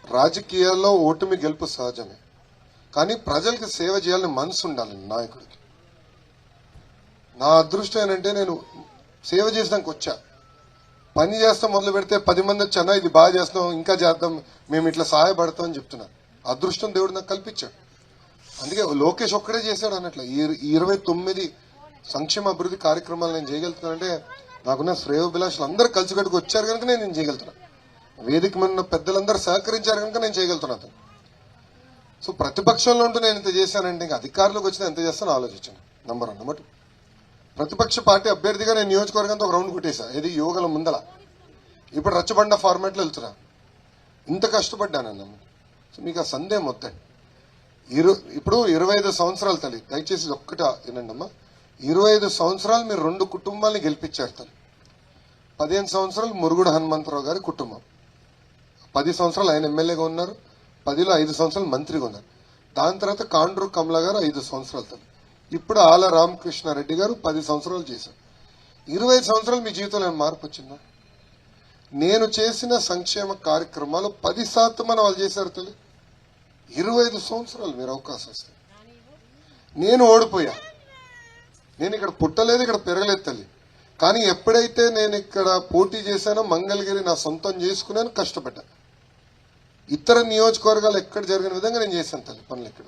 రాజకీయాల్లో ఓటమి గెలుపు సహజమే, కానీ ప్రజలకు సేవ చేయాలని మనసు ఉండాలి నాయకుడికి. నా అదృష్టం ఏంటంటే నేను సేవ చేసినాక వచ్చా. పని చేస్తాం మొదలు పెడితే 10 మంది వచ్చానా, ఇది బాగా చేస్తాం, ఇంకా చేద్దాం, మేము ఇట్లా సహాయపడతాం అని చెప్తున్నా. అదృష్టం దేవుడు నాకు కల్పించాడు. అందుకే లోకేష్ ఒక్కడే చేశాడు అన్నట్లు. ఈ 29 సంక్షేమ అభివృద్ధి కార్యక్రమాలు నేను చేయగలుగుతానంటే నాకున్న శ్రేయోభిలాషులు అందరూ కలిసికట్టుకు వచ్చారు కనుక నేను చేయగలుగుతున్నా. వేదిక మీద ఉన్న పెద్దలందరూ సహకరించారు కనుక నేను చేయగలుగుతున్నాను. సో ప్రతిపక్షంలో ఉంటూ నేను ఇంత చేశానంటే ఇంకా అధికారులకు వచ్చినా ఎంత చేస్తానో ఆలోచించాను. నంబర్ 1. నెంబర్ 2, ప్రతిపక్ష పార్టీ అభ్యర్థిగా నేను నియోజకవర్గంతో ఒక రౌండ్ కొట్టేశా. ఇది యువగల ముందల. ఇప్పుడు రచ్చబండ ఫార్మాట్లో వెళ్తున్నా. ఇంత కష్టపడ్డానన్న. సో మీకు ఆ సందేహం వద్దండి. ఇప్పుడు 25 సంవత్సరాలు తల్లి, దయచేసి ఒక్కట వినండి అమ్మా. 25 సంవత్సరాలు మీరు 2 కుటుంబాలని గెలిపించారు తల్లి. 15 సంవత్సరాలు మురుగుడు హనుమంతరావు గారి కుటుంబం, 10 సంవత్సరాలు ఆయన ఎమ్మెల్యేగా ఉన్నారు, 10లో 5 సంవత్సరాలు మంత్రిగా ఉన్నారు. దాని తర్వాత కాండ్రు కమల గారు 5 సంవత్సరాలు తల్లి. ఇప్పుడు ఆల రామకృష్ణారెడ్డి గారు 10 సంవత్సరాలు చేశారు. 25 సంవత్సరాలు మీ జీవితంలో మార్పు వచ్చిందా? నేను చేసిన సంక్షేమ కార్యక్రమాలు 10% మన వాళ్ళు చేశారు తల్లి. 25 సంవత్సరాలు మీరు అవకాశం వస్తే. నేను ఓడిపోయా. నేను ఇక్కడ పుట్టలేదు, ఇక్కడ పెరగలేదు తల్లి. కానీ ఎప్పుడైతే నేను ఇక్కడ పోటీ చేశానో మంగళగిరి నా సొంతం చేసుకున్నాను, కష్టపడ్డా. ఇతర నియోజకవర్గాలు ఎక్కడ జరిగిన విధంగా నేను చేశాను తల్లి పనులు ఇక్కడ.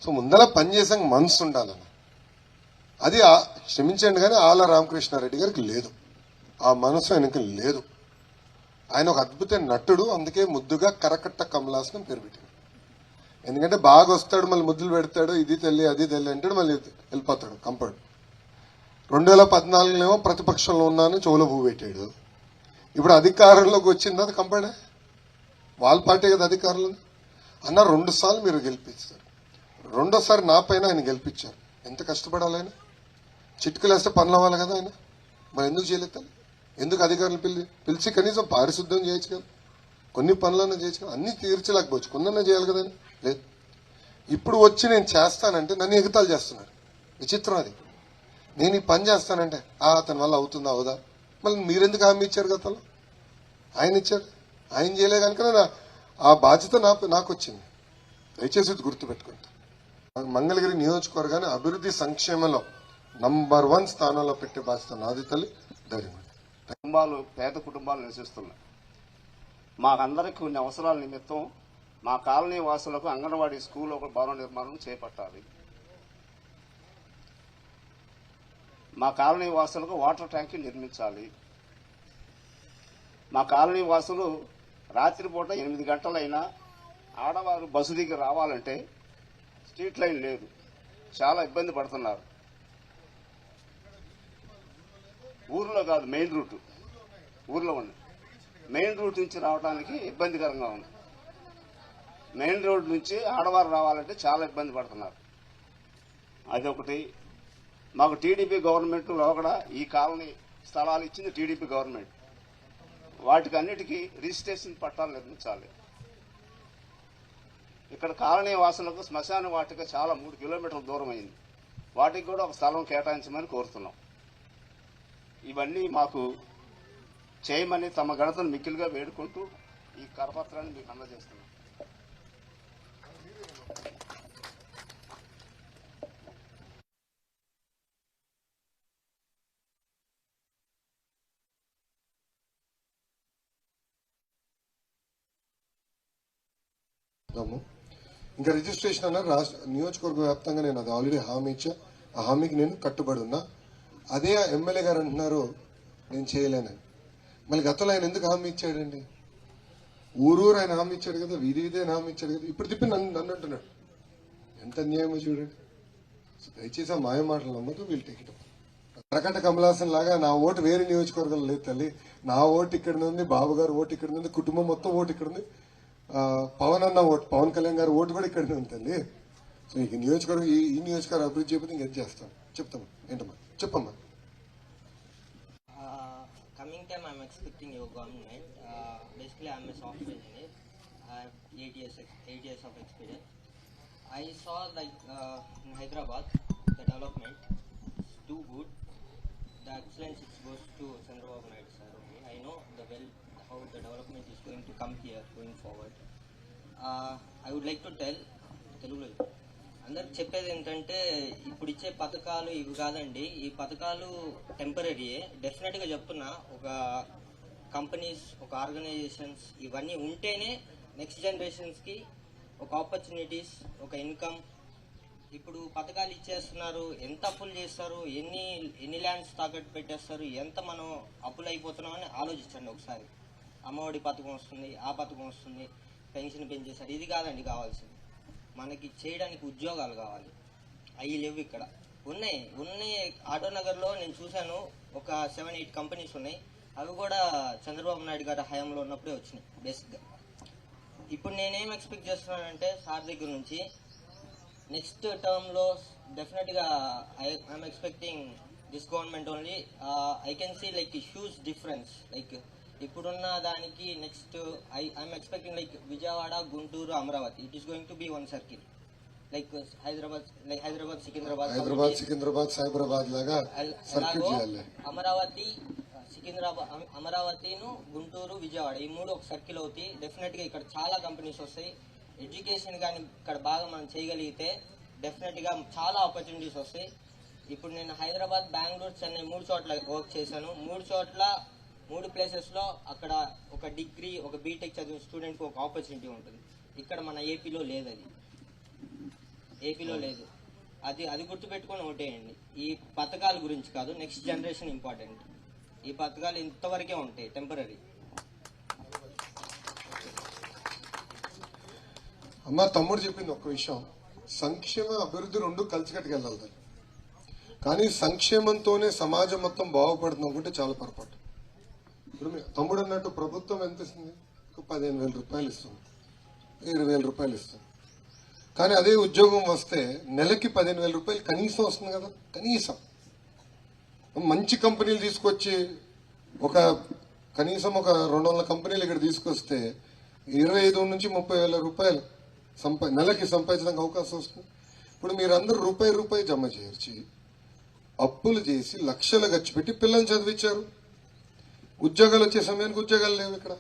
సో ముందర పనిచేసాక మనసు ఉండాలని. అది క్షమించండి కానీ ఆల రామకృష్ణారెడ్డి గారికి లేదు. ఆ మనసు ఆయనకి లేదు. ఆయన ఒక అద్భుతమైన నటుడు. అందుకే ముద్దుగా కరకట్ట కమలాసనం పేరు పెట్టాడు. ఎందుకంటే బాగా వస్తాడు, మళ్ళీ ముద్దులు పెడతాడు, ఇది తెల్లి అది తెల్లి అంటాడు, మళ్ళీ వెళ్ళిపోతాడు కంపడు. 2014లో ప్రతిపక్షంలో ఉన్నాను, చెవులో పువ్వు పెట్టాడు. ఇప్పుడు అధికారంలోకి వచ్చింది, అది కంపడే. వాళ్ళ పార్టీ కదా అధికారంలో అన్న. 2 సార్లు మీరు గెలిపించారు, 2వ సారి నా పైన ఆయన గెలిపించారు. ఎంత కష్టపడాలి ఆయన? చిట్కలు వేస్తే పనులు అవ్వాలి కదా ఆయన. మరి ఎందుకు చేయలేదు? ఎందుకు అధికారులు పిలిచి కనీసం పారిశుద్ధ్యం చేయొచ్చు కదా, కొన్ని పనులన్నా చేయొచ్చు కదా. అన్ని తీర్చలేకపోవచ్చు, కొన్నన్నా చేయాలి కదా. లేదు. ఇప్పుడు వచ్చి నేను చేస్తానంటే నన్ను ఎగతాలు చేస్తున్నారు. విచిత్రం అది. నేను ఈ పని చేస్తానంటే అతని వల్ల అవుతుందా అవుదా? మళ్ళీ మీరెందుకు హామీ ఇచ్చారు గతంలో? ఆయన ఇచ్చారు, ఆయన చేయలే కనుక ఆ బాధ్యత నాకు వచ్చింది. దయచేసి గుర్తుపెట్టుకుంటా. మంగళగిరి నియోజకవర్గాన్ని అభివృద్ధి సంక్షేమంలో నంబర్ 1 స్థానంలో పెట్టే బాధ్యత నాది తల్లి. ధైర్యం. కుటుంబాలు, పేద కుటుంబాలు నివసిస్తున్నాయి. మాకందరికి కొన్ని అవసరాల నిమిత్తం మా కాలనీ వాసులకు అంగన్వాడీ స్కూల్ ఒక భవన నిర్మాణం చేపట్టాలి. మా కాలనీ వాసులకు వాటర్ ట్యాంకీ నిర్మించాలి. మా కాలనీ వాసులు రాత్రిపూట 8 గంటలైనా ఆడవారు బస్సు దిగి రావాలంటే స్ట్రీట్ లైన్ లేదు, చాలా ఇబ్బంది పడుతున్నారు. ఊర్లో కాదు, మెయిన్ రూట్, ఊర్లో ఉంది. మెయిన్ రూట్ నుంచి రావడానికి ఇబ్బందికరంగా ఉంది. మెయిన్ రోడ్ నుంచి ఆడవారు రావాలంటే చాలా ఇబ్బంది పడుతున్నారు. అదొకటి. మాకు టీడీపీ గవర్నమెంట్లో కూడా ఈ కాలనీ స్థలాలు ఇచ్చింది టీడీపీ గవర్నమెంట్. వాటికి అన్నిటికీ రిజిస్ట్రేషన్ పట్టాలు నిర్మించాలి. ఇక్కడ కాలనీ వాసులకు శ్మశాన వాటిక చాలా 3 కిలోమీటర్ల దూరం అయింది. వాటికి కూడా ఒక స్థలం కేటాయించమని కోరుతున్నాం. ఇవన్నీ మాకు చేయమని తమ గణతను మిక్కిలిగా వేడుకుంటూ ఈ కరపత్రాన్ని మీకు అందజేస్తున్నాం. ఇంకా రిజిస్ట్రేషన్ అన్నారు నియోజకవర్గ వ్యాప్తంగా. నేను అది ఆల్రెడీ హామీ ఇచ్చా. ఆ హామీకి నేను కట్టుబడి ఉన్నా. అదే ఎమ్మెల్యే గారు అంటున్నారు నేను చేయలేనని. మళ్ళీ గతంలో ఆయన ఎందుకు హామీ ఇచ్చాడండి? ఊరూరు ఆయన హామీ ఇచ్చాడు కదా, వీధి వీధి ఆయన హామీ ఇచ్చాడు కదా. ఇప్పుడు తిప్పి నన్ను అంటున్నాడు. ఎంత అన్యాయమో చూడండి. దయచేసి ఆ మాయ మాటలు నమ్మదు. వీళ్ళు టేక్ ఇట్ అప్. కరకట్ట కమలాసన్ లాగా నా ఓటు వేరే నియోజకవర్గంలో లేదు తల్లి. నా ఓటు ఇక్కడ ఉంది, బాబు గారు ఓటు ఇక్కడ ఉంది, కుటుంబం మొత్తం ఓటు ఇక్కడ ఉంది, పవన్ అన్న ఓటు, పవన్ కళ్యాణ్ గారు ఓటు కూడా ఇక్కడనే ఉంది తల్లి. సో ఈ నియోజకవర్గం ఈ నియోజకవర్గం అభివృద్ధి చేయకపోతే ఇంకేం చేస్తాను చెప్తాను. ఏంటమ్మా చెప్పమ్మా. Coming time, I'm expecting your government. Basically, I'm a software engineer. I have 8 years of experience. I saw in Hyderabad, the development is too good. The excellence goes to Chandrababu Naidu sir only. I know how the development is going to come here going forward. I would like to tell Telugu. అందరికి చెప్పేది ఏంటంటే ఇప్పుడు ఇచ్చే పథకాలు ఇవి కాదండి. ఈ పథకాలు టెంపరీయే. డెఫినెట్గా చెప్తున్నా, ఒక కంపెనీస్, ఒక ఆర్గనైజేషన్స్ ఇవన్నీ ఉంటేనే నెక్స్ట్ జనరేషన్స్కి ఒక ఆపర్చునిటీస్, ఒక ఇన్కమ్. ఇప్పుడు పథకాలు ఇచ్చేస్తున్నారు, ఎంత అప్పులు చేస్తారు, ఎన్ని ల్యాండ్స్ తాకట్టు పెట్టేస్తారు, ఎంత మనం అప్పులు అయిపోతున్నాం అని ఆలోచించండి ఒకసారి. అమ్మఒడి పథకం వస్తుంది, ఆ పథకం వస్తుంది, పెన్షన్ పెంచేస్తారు. ఇది కాదండి కావాల్సింది. మనకి చేయడానికి ఉద్యోగాలు కావాలి. అవి లేవు ఇక్కడ. ఉన్నాయి ఆటోనగర్లో నేను చూశాను, ఒక 7-8 కంపెనీస్ ఉన్నాయి. అవి కూడా చంద్రబాబు నాయుడు గారి హయాంలో ఉన్నప్పుడే వచ్చినాయి బేసిక్గా. ఇప్పుడు నేనేం ఎక్స్పెక్ట్ చేస్తున్నానంటే సార్ దగ్గర నుంచి నెక్స్ట్ టర్మ్లో డెఫినెట్గా I'm expecting this government only. I can see huge difference. ఇప్పుడున్న దానికి next I'm expecting Vijayawada, Guntur, Amaravati. It is going to be one circle. Hyderabad Secunderabad Cyberabad లాగా అమరావతిను, గుంటూరు, విజయవాడ ఈ 3 ఒక సర్కిల్ అవుతాయి. డెఫినెట్ గా ఇక్కడ చాలా కంపెనీస్ వస్తాయి. ఎడ్యుకేషన్ కానీ ఇక్కడ బాగా మనం చేయగలిగితే డెఫినెట్ గా చాలా ఆపర్చునిటీస్ వస్తాయి. ఇప్పుడు నేను హైదరాబాద్, బెంగళూరు, చెన్నై 3 చోట్ల వర్క్ చేశాను. 3 ప్లేసెస్ లో అక్కడ ఒక డిగ్రీ, ఒక బీటెక్ చదివిన స్టూడెంట్ కి ఒక ఆపర్చునిటీ ఉంటుంది. ఇక్కడ మన ఏపీలో లేదు. అది గుర్తుపెట్టుకొని ఓటేయండి. ఈ పథకాల గురించి కాదు, నెక్స్ట్ జనరేషన్ ఇంపార్టెంట్. ఈ పథకాలు ఇంతవరకే ఉంటాయి, టెంపరీ. అమ్మ తమ్ముడు చెప్పింది ఒక్క విషయం, సంక్షేమ అభివృద్ధి 2 కలిసికట్టుకెళ్ళాలి. కానీ సంక్షేమంతోనే సమాజం మొత్తం బాగుపడుతుంది అనుకుంటే చాలా పొరపాటు. ఇప్పుడు తమ్ముడు అన్నట్టు ప్రభుత్వం ఎంత ఇస్తుంది? 15,000 రూపాయలు ఇస్తుంది, 20,000 రూపాయలు ఇస్తుంది. కానీ అదే ఉద్యోగం వస్తే నెలకి 15,000 రూపాయలు కనీసం వస్తుంది కదా. కనీసం మంచి కంపెనీలు తీసుకొచ్చి కనీసం ఒక 200 కంపెనీలు ఇక్కడ తీసుకొస్తే 25,000 నుంచి 30,000 రూపాయలు నెలకి సంపాదించడానికి అవకాశం వస్తుంది. ఇప్పుడు మీరందరూ రూపాయి జమ చేర్చి అప్పులు చేసి లక్షలు ఖర్చు పెట్టి పిల్లల్ని చదివించారు. ఉద్యోగాలు వచ్చే సమయానికి ఉద్యోగాలు లేవు ఇక్కడ.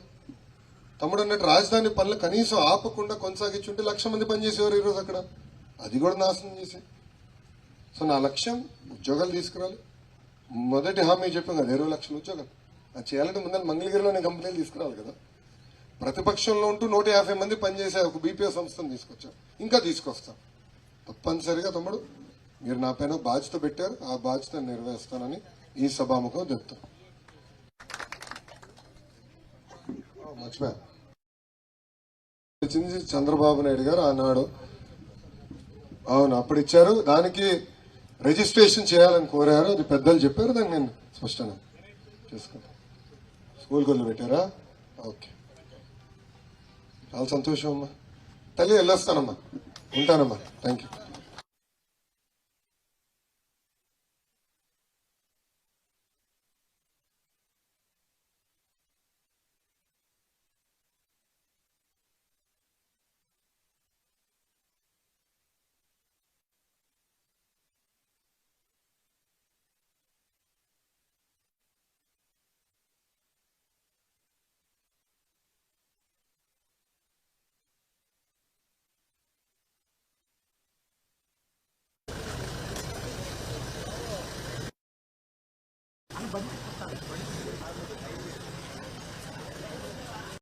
తమ్ముడు అన్నట్టు రాజధాని పనులు కనీసం ఆపకుండా కొనసాగించుంటే 1,00,000 మంది పనిచేసేవారు ఈరోజు అక్కడ. అది కూడా నాశనం చేశారు. సో నా లక్ష్యం ఉద్యోగాలు తీసుకురాలి. మొదటి హామీ చెప్పాం కదా, 20 లక్షల ఉద్యోగాలు. అది చేయాలంటే ముందర మంగళగిరిలోనే కంపెనీలు తీసుకురావాలి కదా. ప్రతిపక్షంలో ఉంటూ 150 మంది పనిచేసే ఒక బీపీఓ సంస్థను తీసుకొచ్చాం, ఇంకా తీసుకొస్తాం. తప్పనిసరిగా తమ్ముడు మీరు నా పైన బాధ్యత పెట్టారు, ఆ బాధ్యత నెరవేరుస్తానని ఈ సభాముఖం చెప్తాను. మర్చిపోయా, చంద్రబాబు నాయుడు గారు ఆనాడు అవును అప్పుడు ఇచ్చారు, దానికి రిజిస్ట్రేషన్ చేయాలని కోరారు. అది పెద్దలు చెప్పారు, దాన్ని నేను స్పష్టంగా చేసుకుంటాను. స్కూల్ కొలు పెట్టారా? ఓకే, చాలా సంతోషం అమ్మా. తల్లి వెళ్ళొస్తానమ్మా, ఉంటానమ్మా. Thank you. బయట